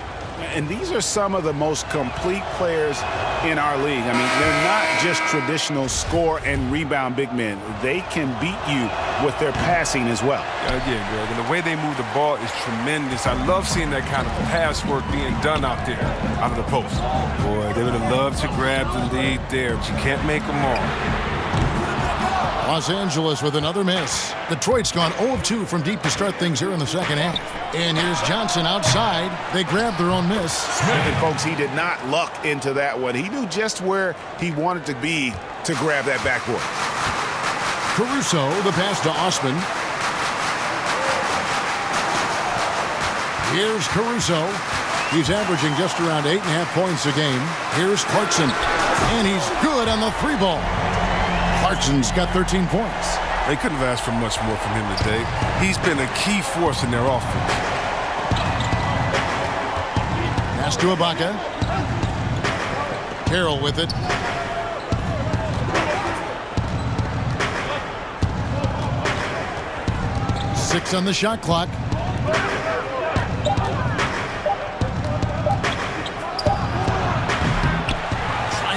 And these are some of the most complete players in our league. I mean, they're not just traditional score and rebound big men. They can beat you with their passing as well. Yeah, Greg, and the way they move the ball is tremendous. I love seeing that kind of pass work being done out there, out of the post. Boy, they would have loved to grab the lead there, but you can't make them all. Los Angeles with another miss. Detroit's gone 0 of 2 from deep to start things here in the second half. And here's Johnson outside. They grabbed their own miss. And folks, he did not luck into that one. He knew just where he wanted to be to grab that backboard. Caruso, the pass to Osman. Here's Caruso. He's averaging just around 8.5 points a game. Here's Clarkson. And he's good on the three ball. Clarkson's got 13 points. They couldn't have asked for much more from him today. He's been a key force in their offense. Pass to Ibaka. Carroll with it. Six on the shot clock.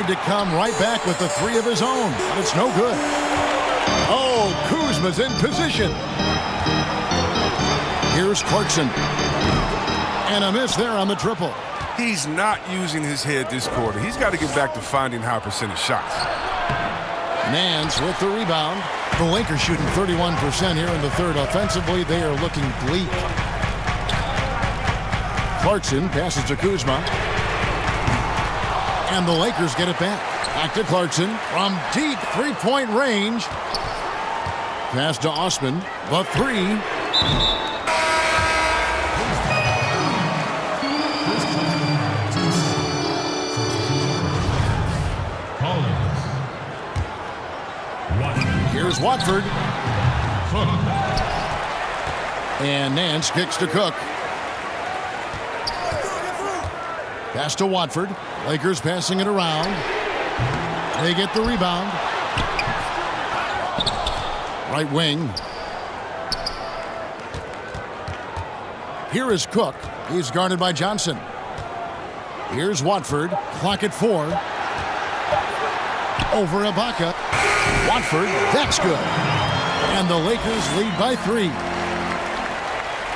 To come right back with the three of his own, but it's no good. Oh, Kuzma's in position. Here's Clarkson. And a miss there on the triple. He's not using his head this quarter. He's got to get back to finding high percentage shots. Nance with the rebound. The Lakers shooting 31% here in the third. Offensively, they are looking bleak. Clarkson passes to Kuzma. And the Lakers get it back. Back to Clarkson from deep three-point range. Pass to Osman. The three. Here's Watford. And Nance kicks to Cook. Pass to Watford. Lakers passing it around. They get the rebound. Right wing. Here is Cook. He's guarded by Johnson. Here's Watford. Clock at 4. Over Ibaka. Watford. That's good. And the Lakers lead by 3.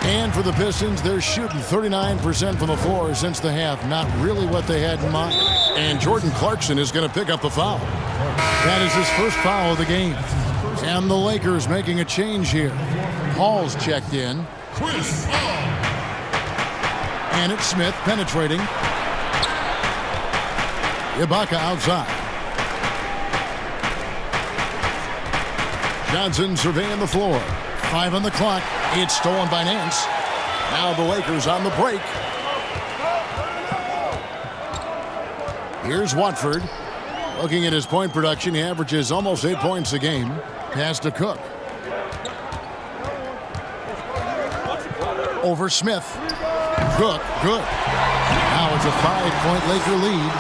And for the Pistons, they're shooting 39% from the floor since the half. Not really what they had in mind. And Jordan Clarkson is going to pick up the foul. That is his first foul of the game. And the Lakers making a change here. Paul's checked in. And it's Smith penetrating. Ibaka outside. Johnson surveying the floor. 5 on the clock. It's stolen by Nance. Now the Lakers on the break. Here's Watford. Looking at his point production, he averages almost 8 points a game. Pass to Cook. Over Smith. Cook, good. Now it's a 5-point Laker lead.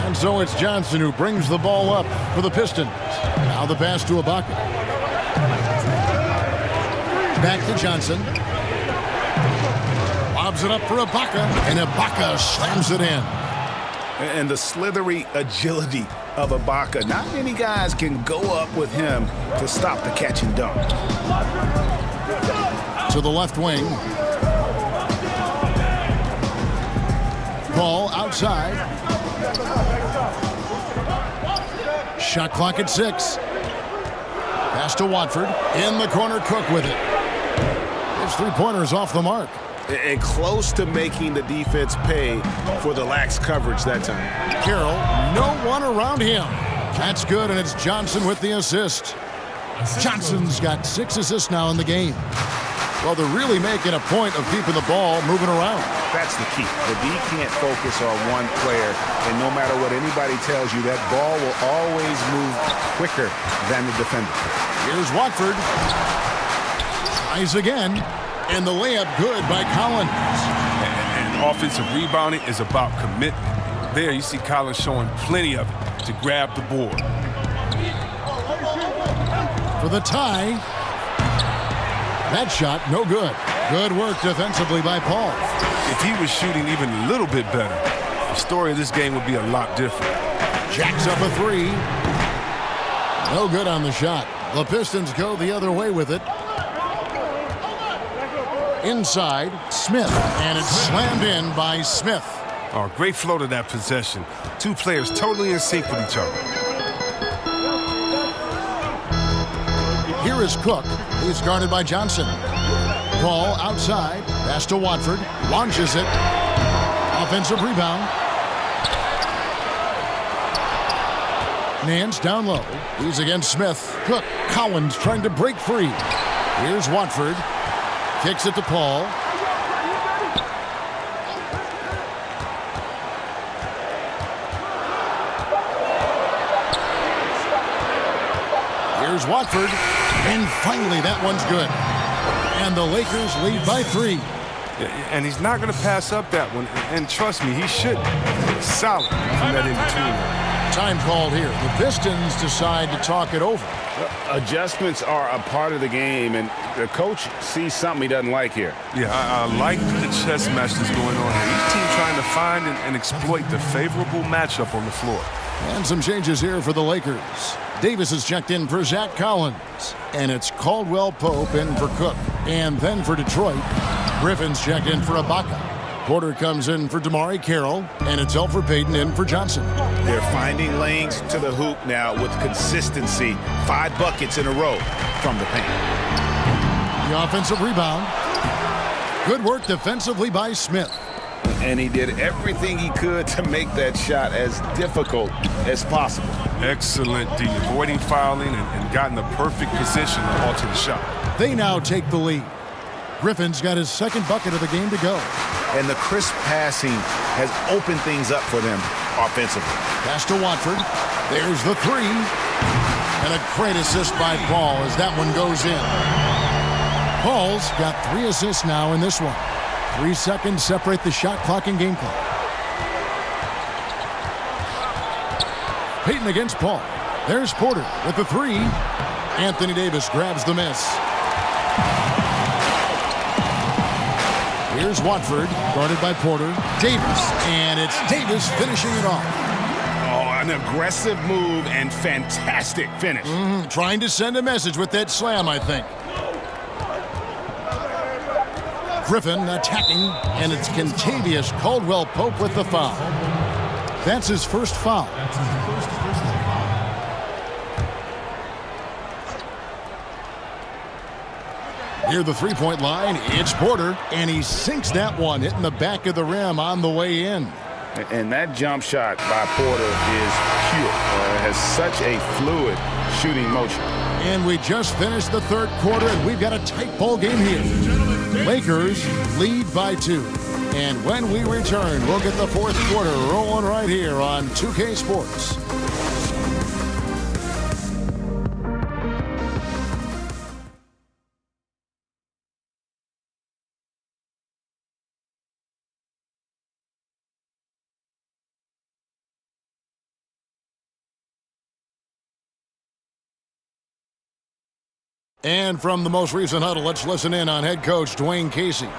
And so it's Johnson who brings the ball up for the Pistons. Now the pass to Ibaka. Back to Johnson. Lobs it up for Ibaka. And Ibaka slams it in. And the slithery agility of Ibaka. Not many guys can go up with him to stop the catch and dunk. To the left wing. Ball outside. Shot clock at 6. Pass to Watford. In the corner, Cook with it. His three-pointers off the mark. And close to making the defense pay for the lax coverage that time. Carroll, no one around him. That's good, and it's Johnson with the assist. Johnson's got 6 assists now in the game. Well, they're really making a point of keeping the ball moving around. That's the key. The D can't focus on one player, and no matter what anybody tells you, that ball will always move quicker than the defender. Here's Watford. Tries again, and the layup good by Collins. And offensive rebounding is about commitment. There you see Collins showing plenty of it to grab the board. For the tie. That shot, no good. Good work defensively by Paul. If he was shooting even a little bit better, the story of this game would be a lot different. Jacks up a three. No good on the shot. The Pistons go the other way with it. Inside, Smith, and it's slammed in by Smith. Oh, great flow to that possession. Two players totally in sync with each other. Here is Cook. He's guarded by Johnson. Ball outside. Pass to Watford. Launches it. Offensive rebound. Nance down low. He's against Smith. Cook. Collins trying to break free. Here's Watford. Kicks it to Paul. Here's Watford. And finally, that one's good. And the Lakers lead by 3. And he's not going to pass up that one. And trust me, he should. Solid from that in-between. Time called here. The Pistons decide to talk it over. Adjustments are a part of the game, and the coach sees something he doesn't like here. Yeah, I like the chess match that's going on here. Each team trying to find and exploit the favorable matchup on the floor. And some changes here for the Lakers. Davis is checked in for Zach Collins. And it's Caldwell Pope in for Cook. And then for Detroit, Griffin's checked in for Ibaka. Porter comes in for Damari Carroll, and it's Elfrid Payton in for Johnson. They're finding lanes to the hoop now with consistency. 5 buckets in a row from the paint. The offensive rebound. Good work defensively by Smith. And he did everything he could to make that shot as difficult as possible. Excellent D, avoiding fouling and gotten the perfect position to alter the shot. They now take the lead. Griffin's got his second bucket of the game to go. And the crisp passing has opened things up for them offensively. Pass to Watford. There's the 3. And a great assist by Paul as that one goes in. Paul's got 3 assists now in this one. 3 seconds separate the shot clock and game clock. Payton against Paul. There's Porter with the 3. Anthony Davis grabs the miss. Here's Watford, guarded by Porter. Davis, and it's Davis finishing it off. Oh, an aggressive move and fantastic finish. Trying to send a message with that slam, I think. Griffin attacking, and it's Kentavious Caldwell Pope with the foul. That's his first foul. Near the three-point line, it's Porter, and he sinks that one, hitting the back of the rim on the way in. And that jump shot by Porter is pure. Has such a fluid shooting motion. And we just finished the third quarter, and we've got a tight ball game here. Lakers lead by 2. And when we return, we'll get the fourth quarter rolling right here on 2K Sports. And from the most recent huddle, let's listen in on head coach Dwayne Casey. We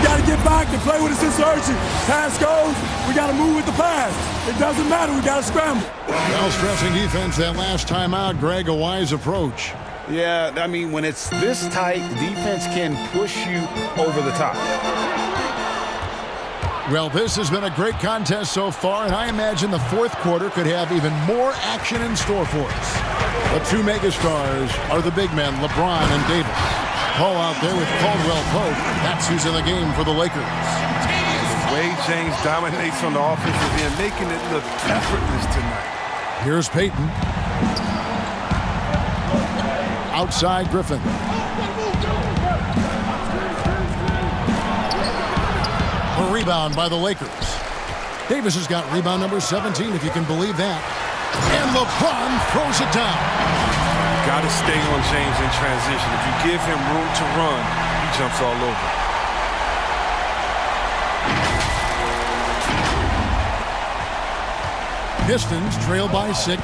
got to get back and play with a sense of urgency. Pass goes, we got to move with the pass. It doesn't matter, we got to scramble. Well, stressing defense that last time out, Greg, a wise approach. Yeah, I mean, when it's this tight, defense can push you over the top. Well, this has been a great contest so far, and I imagine the fourth quarter could have even more action in store for us. The 2 megastars are the big men, LeBron and Davis. Paul out there with Caldwell Pope. That's who's in the game for the Lakers. The way James dominates on the offensive end, making it look effortless tonight. Here's Payton. Outside Griffin. The rebound by the Lakers. Davis has got rebound number 17, if you can believe that. And LeBron throws it down. Got to stay on James in transition. If you give him room to run, he jumps all over. Pistons trail by 6.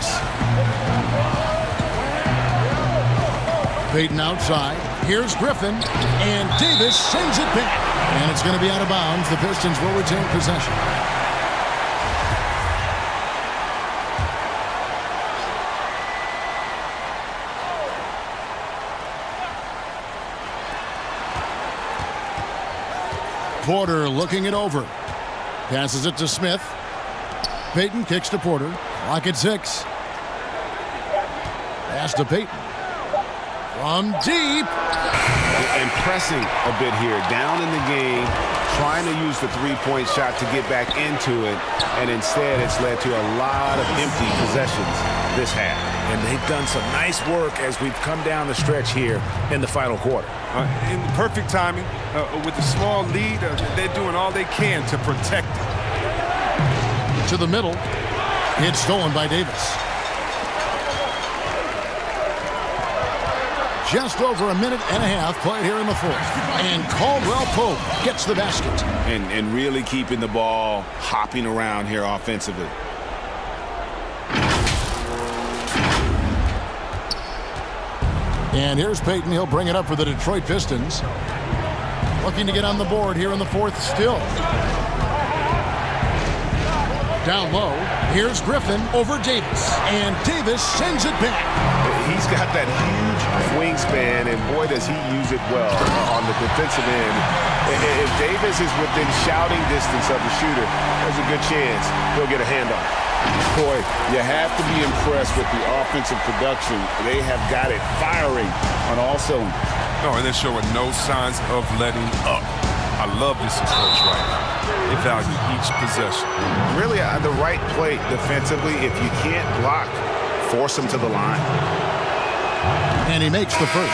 Payton outside. Here's Griffin. And Davis sends it back. And it's going to be out of bounds. The Pistons will retain possession. Porter looking it over. Passes it to Smith. Payton kicks to Porter. Clock at 6. Pass to Payton. From deep. And pressing a bit here. Down in the game. Trying to use the three-point shot to get back into it. And instead, it's led to a lot of empty possessions this half. And they've done some nice work as we've come down the stretch here in the final quarter. In perfect timing, with a small lead, they're doing all they can to protect it. To the middle. It's stolen by Davis. Just over a minute and a half played here in the fourth. And Caldwell Pope gets the basket. And really keeping the ball hopping around here offensively. And here's Payton. He'll bring it up for the Detroit Pistons. Looking to get on the board here in the fourth still. Down low. Here's Griffin over Davis. And Davis sends it back. He's got that huge wingspan, and boy, does he use it well on the defensive end. If Davis is within shouting distance of the shooter, there's a good chance he'll get a handoff. Boy, you have to be impressed with the offensive production. They have got it firing on all cylinders. No, and they're showing no signs of letting up. I love this approach right now. They value each possession. Really, the right play defensively. If you can't block, force them to the line. And he makes the first.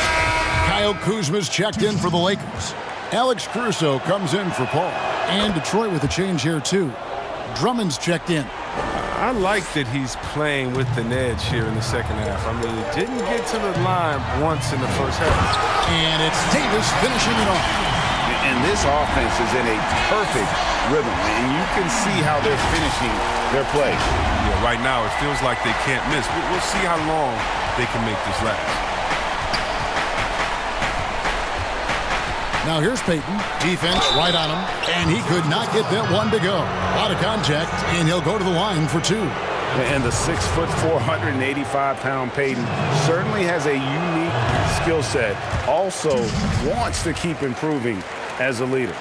Kyle Kuzma's checked in for the Lakers. Alex Caruso comes in for Paul. And Detroit with a change here, too. Drummond's checked in. I like that he's playing with an edge here in the second half. I mean, he didn't get to the line once in the first half. And it's Davis finishing it off. And this offense is in a perfect rhythm. And you can see how they're finishing their play. Yeah, right now it feels like they can't miss. We'll see how long they can make this last. Now here's Payton. Defense right on him. And he could not get that one to go. Out of contact, and he'll go to the line for 2. And the 6'4", 485-pound Payton certainly has a unique skill set. Also wants to keep improving as a leader.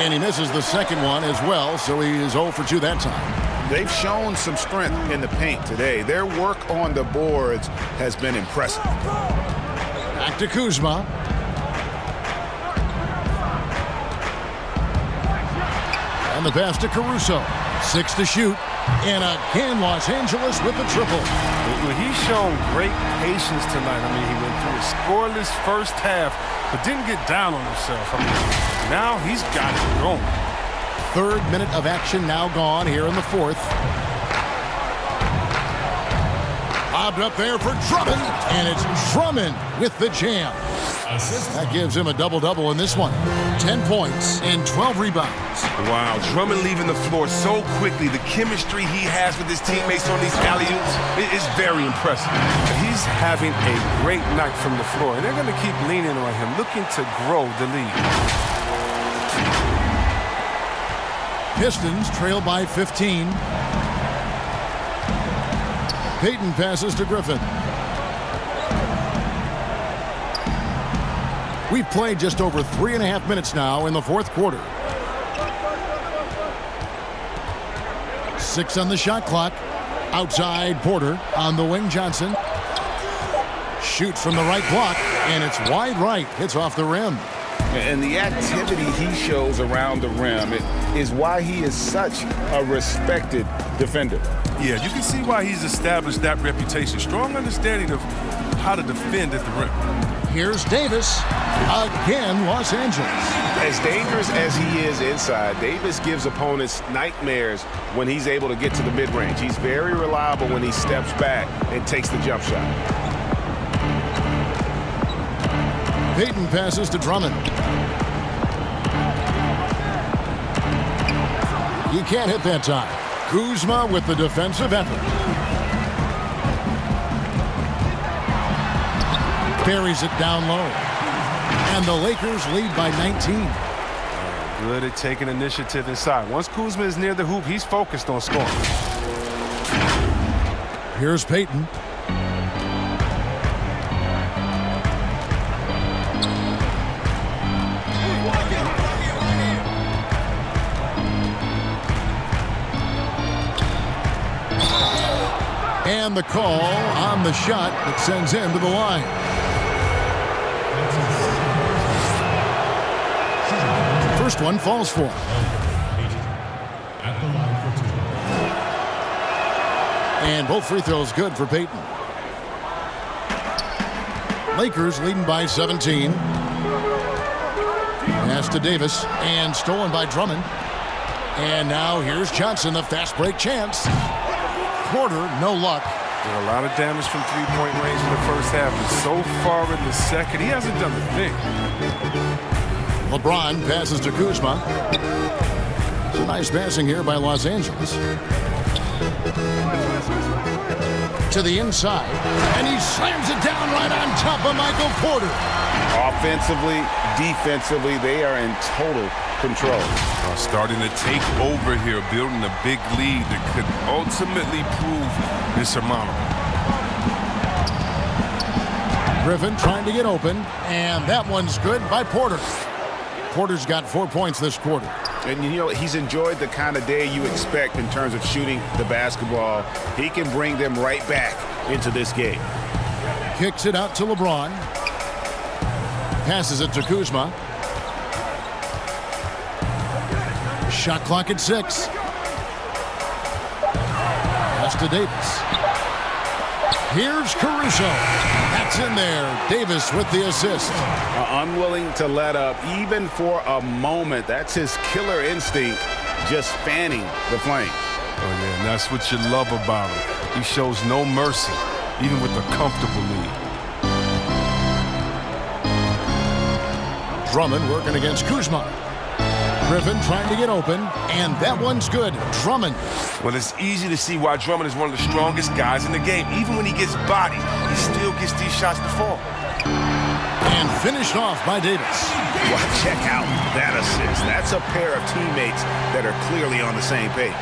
And he misses the second one as well, so he is 0 for 2 that time. They've shown some strength in the paint today. Their work on the boards has been impressive. Back to Kuzma. And the pass to Caruso. 6 to shoot. And again, Los Angeles with the triple. He's shown great patience tonight. I mean, he went through a scoreless first half, but didn't get down on himself. I mean, now he's got it going. Third minute of action now gone here in the fourth. Bobbed up there for Drummond, and it's Drummond with the jam. That gives him a double-double in this one. 10 points and 12 rebounds. Wow, Drummond leaving the floor so quickly. The chemistry he has with his teammates on these alley-oops is very impressive. He's having a great night from the floor, and they're going to keep leaning on him, looking to grow the lead. Pistons trail by 15. Payton passes to Griffin. We've played just over 3.5 minutes now in the fourth quarter. 6 on the shot clock. Outside Porter on the wing. Johnson shoots from the right block, and it's wide right. It's off the rim. And the activity he shows around the rim is why he is such a respected defender. Yeah, you can see why he's established that reputation. Strong understanding of how to defend at the rim. Here's Davis. Again, Los Angeles. As dangerous as he is inside, Davis gives opponents nightmares when he's able to get to the mid-range. He's very reliable when he steps back and takes the jump shot. Payton passes to Drummond. He can't hit that time. Kuzma with the defensive effort. Buries it down low. And the Lakers lead by 19. Good at taking initiative inside. Once Kuzma is near the hoop, he's focused on scoring. Here's Payton. And the call on the shot that sends him to the line. First one falls for him. And both free throws good for Payton. Lakers leading by 17. Pass to Davis and stolen by Drummond. And now here's Johnson, the fast break chance. Porter, no luck. Did a lot of damage from three-point range in the first half, but so far in the second, he hasn't done a thing. LeBron passes to Kuzma. Some nice passing here by Los Angeles. To the inside, and he slams it down right on top of Michael Porter. Offensively, defensively, they are in total control. Starting to take over here, building a big lead that could ultimately prove insurmountable. Griffin trying to get open, and that one's good by Porter. Porter's got 4 points this quarter. And, you know, he's enjoyed the kind of day you expect in terms of shooting the basketball. He can bring them right back into this game. Kicks it out to LeBron. Passes it to Kuzma. Shot clock at 6. Pass to Davis. Here's Caruso. That's in there. Davis with the assist. Unwilling to let up even for a moment. That's his killer instinct, just fanning the flame. Oh, yeah, and that's what you love about him. He shows no mercy, even with a comfortable lead. Drummond working against Kuzma. Griffin trying to get open, and that one's good. Drummond. Well, it's easy to see why Drummond is one of the strongest guys in the game. Even when he gets bodied, he still gets these shots to fall. And finished off by Davis. Well, check out that assist. That's a pair of teammates that are clearly on the same page.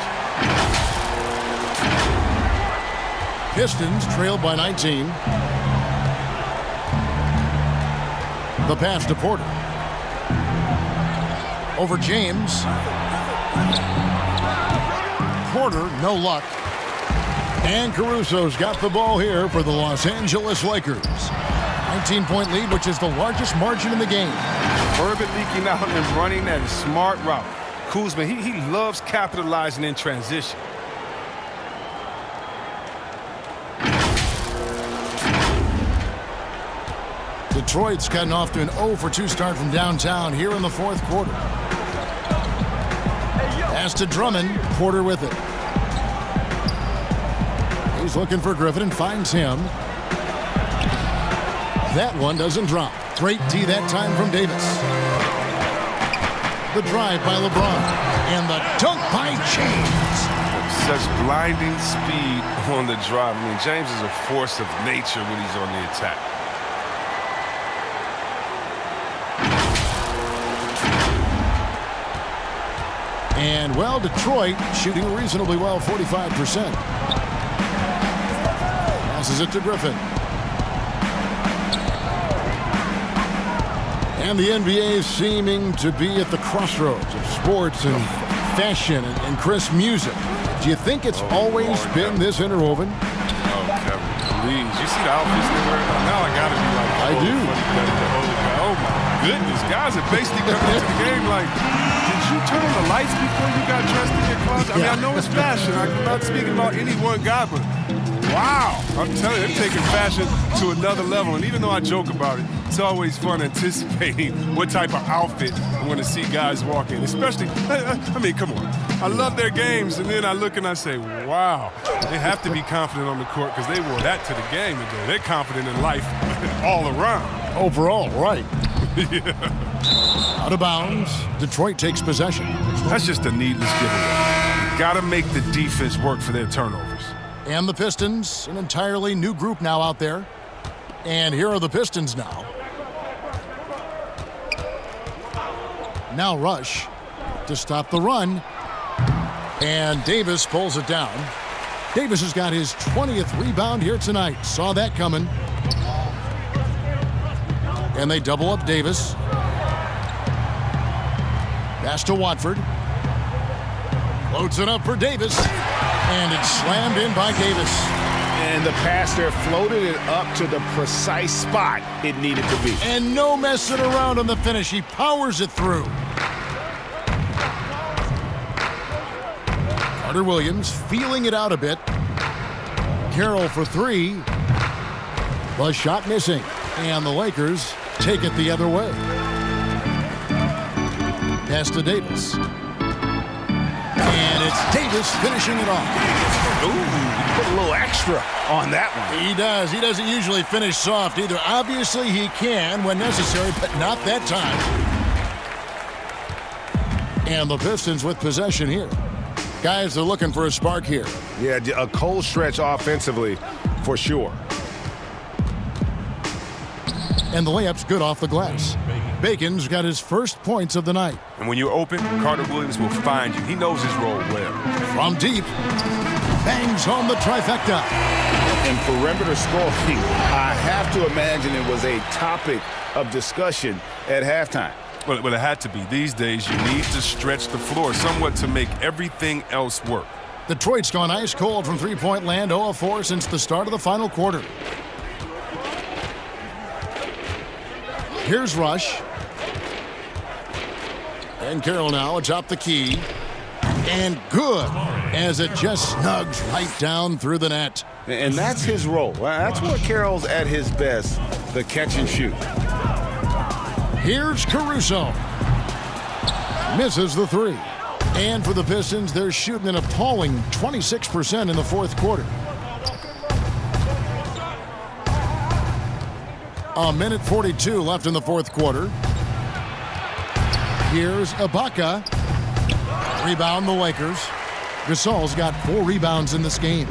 Pistons trailed by 19. The pass to Porter. Over James. Porter, no luck. And Caruso's got the ball here for the Los Angeles Lakers. 19-point lead, which is the largest margin in the game. Herbert leaking out and running that smart route. Kuzma, he loves capitalizing in transition. Detroit's gotten off to an 0-for-2 start from downtown here in the fourth quarter. Pass to Drummond. Porter with it. He's looking for Griffin and finds him. That one doesn't drop. Great D that time from Davis. The drive by LeBron. And the dunk by James. Such blinding speed on the drive. I mean, James is a force of nature when he's on the attack. And, well, Detroit shooting reasonably well, 45%. Passes it to Griffin. And the NBA seeming to be at the crossroads of sports and fashion and crisp music. Do you think it's always been this interwoven? Oh, Kevin, please. You see the outfits they're wearing? Now I got to be like, I do. Oh, my goodness. Guys are basically coming into the game like, did you turn on the lights before you got dressed in your closet? I mean, I know it's fashion. I'm not speaking about any one guy, but Wow. I'm telling you, they're taking fashion to another level. And even though I joke about it, it's always fun anticipating what type of outfit I'm going to see guys walk in. Especially, I mean, come on. I love their games, and then I look and I say, wow, they have to be confident on the court because they wore that to the game today. They're confident in life all around. Overall, right. Yeah. Out of bounds, Detroit takes possession. That's just a needless giveaway. You got to make the defense work for their turnovers. And the Pistons, an entirely new group now out there. And here are the Pistons now. Now Rush to stop the run. And Davis pulls it down. Davis has got his 20th rebound here tonight. Saw that coming. And they double up Davis. Pass to Watford. Loads it up for Davis. And it's slammed in by Davis. And the pass there floated it up to the precise spot it needed to be. And no messing around on the finish. He powers it through. Carter Williams feeling it out a bit. Carroll for three. The shot missing. And the Lakers take it the other way. Pass to Davis. And it's Davis finishing it off. Ooh, he put a little extra on that one. He does. He doesn't usually finish soft either. Obviously, he can when necessary, but not that time. And the Pistons with possession here. Guys, they're looking for a spark here. Yeah, a cold stretch offensively for sure. And the layup's good off the glass. Bacon's got his first points of the night. And when you're open, Carter Williams will find you. He knows his role well. From deep, bangs home the trifecta. And perimeter scoring, I have to imagine it was a topic of discussion at halftime. Well, it had to be. These days, you need to stretch the floor somewhat to make everything else work. Detroit's gone ice cold from three-point land, 0 of 4 since the start of the final quarter. Here's Rush. And Carroll now atop the key. And good, as it just snugs right down through the net. And that's his role. That's where Carroll's at his best, the catch and shoot. Here's Caruso. Misses the three. And for the Pistons, they're shooting an appalling 26% in the fourth quarter. A minute 42 left in the fourth quarter. Here's Ibaka. Rebound the Lakers. Gasol's got 4 rebounds in this game.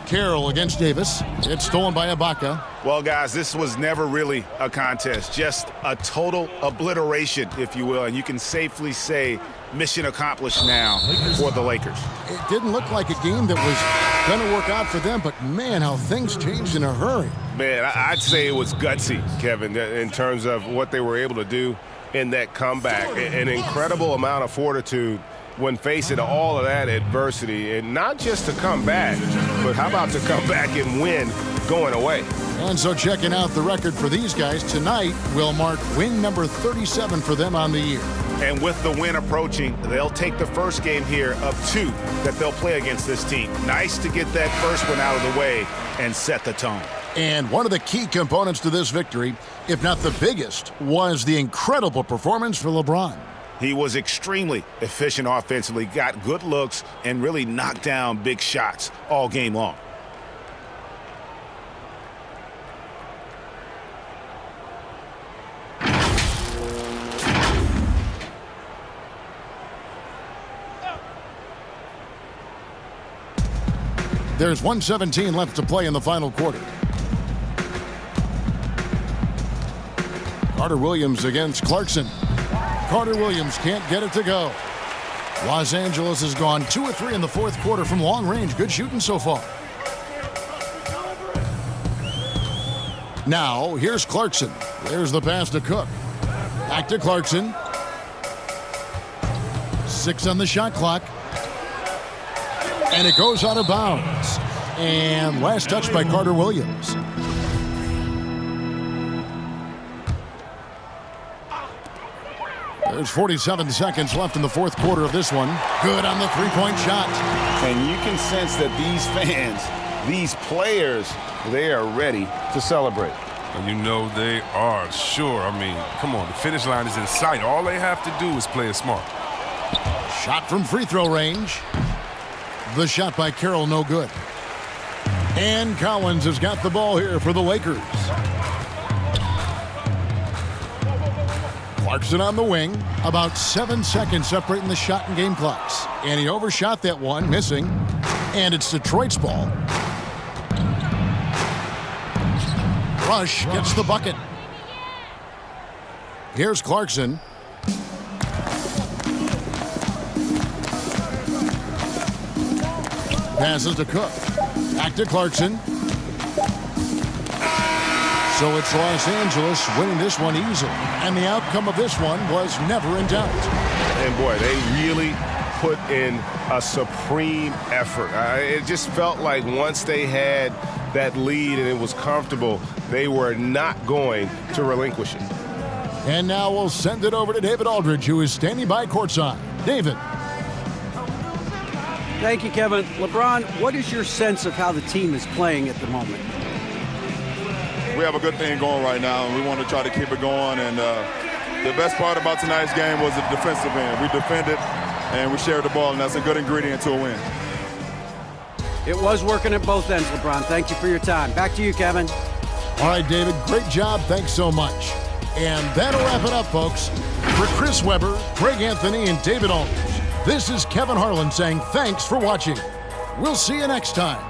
Carroll against Davis. It's stolen by Ibaka. Well, guys, this was never really a contest. Just a total obliteration, if you will. And you can safely say mission accomplished now for the Lakers. It didn't look like a game that was going to work out for them, but man, how things changed in a hurry. Man, I'd say it was gutsy, Kevin, in terms of what they were able to do in that comeback. An incredible amount of fortitude when facing all of that adversity, and not just to come back, but how about to come back and win going away? And so checking out the record for these guys tonight will mark win number 37 for them on the year. And with the win approaching, they'll take the first game here of 2 that they'll play against this team. Nice to get that first one out of the way and set the tone. And one of the key components to this victory, if not the biggest, was the incredible performance for LeBron. He was extremely efficient offensively, got good looks, and really knocked down big shots all game long. There's 1:17 left to play in the final quarter. Carter Williams against Clarkson. Carter Williams can't get it to go. Los Angeles has gone 2 of 3 in the fourth quarter from long range. Good shooting so far. Now, here's Clarkson. There's the pass to Cook. Back to Clarkson. 6 on the shot clock. And it goes out of bounds. And last touch by Carter Williams. There's 47 seconds left in the fourth quarter of this one. Good on the three-point shot. And you can sense that these fans, these players, they are ready to celebrate. And you know they are, sure. I mean, come on, the finish line is in sight. All they have to do is play it smart. Shot from free throw range. The shot by Carroll, no good. And Collins has got the ball here for the Lakers. Clarkson on the wing. About 7 seconds separating the shot and game clocks. And he overshot that one, missing. And it's Detroit's ball. Rush gets the bucket. Here's Clarkson. Passes to Cook. Back to Clarkson. So it's Los Angeles winning this one easily. And the outcome of this one was never in doubt. And boy, they really put in a supreme effort. It just felt like once they had that lead and it was comfortable, they were not going to relinquish it. And now we'll send it over to David Aldridge, who is standing by courtside. David. Thank you, Kevin. LeBron, what is your sense of how the team is playing at the moment? We have a good thing going right now, and we want to try to keep it going. And the best part about tonight's game was the defensive end. We defended, and we shared the ball, and that's a good ingredient to a win. It was working at both ends, LeBron. Thank you for your time. Back to you, Kevin. All right, David, great job. Thanks so much. And that'll wrap it up, folks. For Chris Webber, Greg Anthony, and David Aldridge, this is Kevin Harlan saying thanks for watching. We'll see you next time.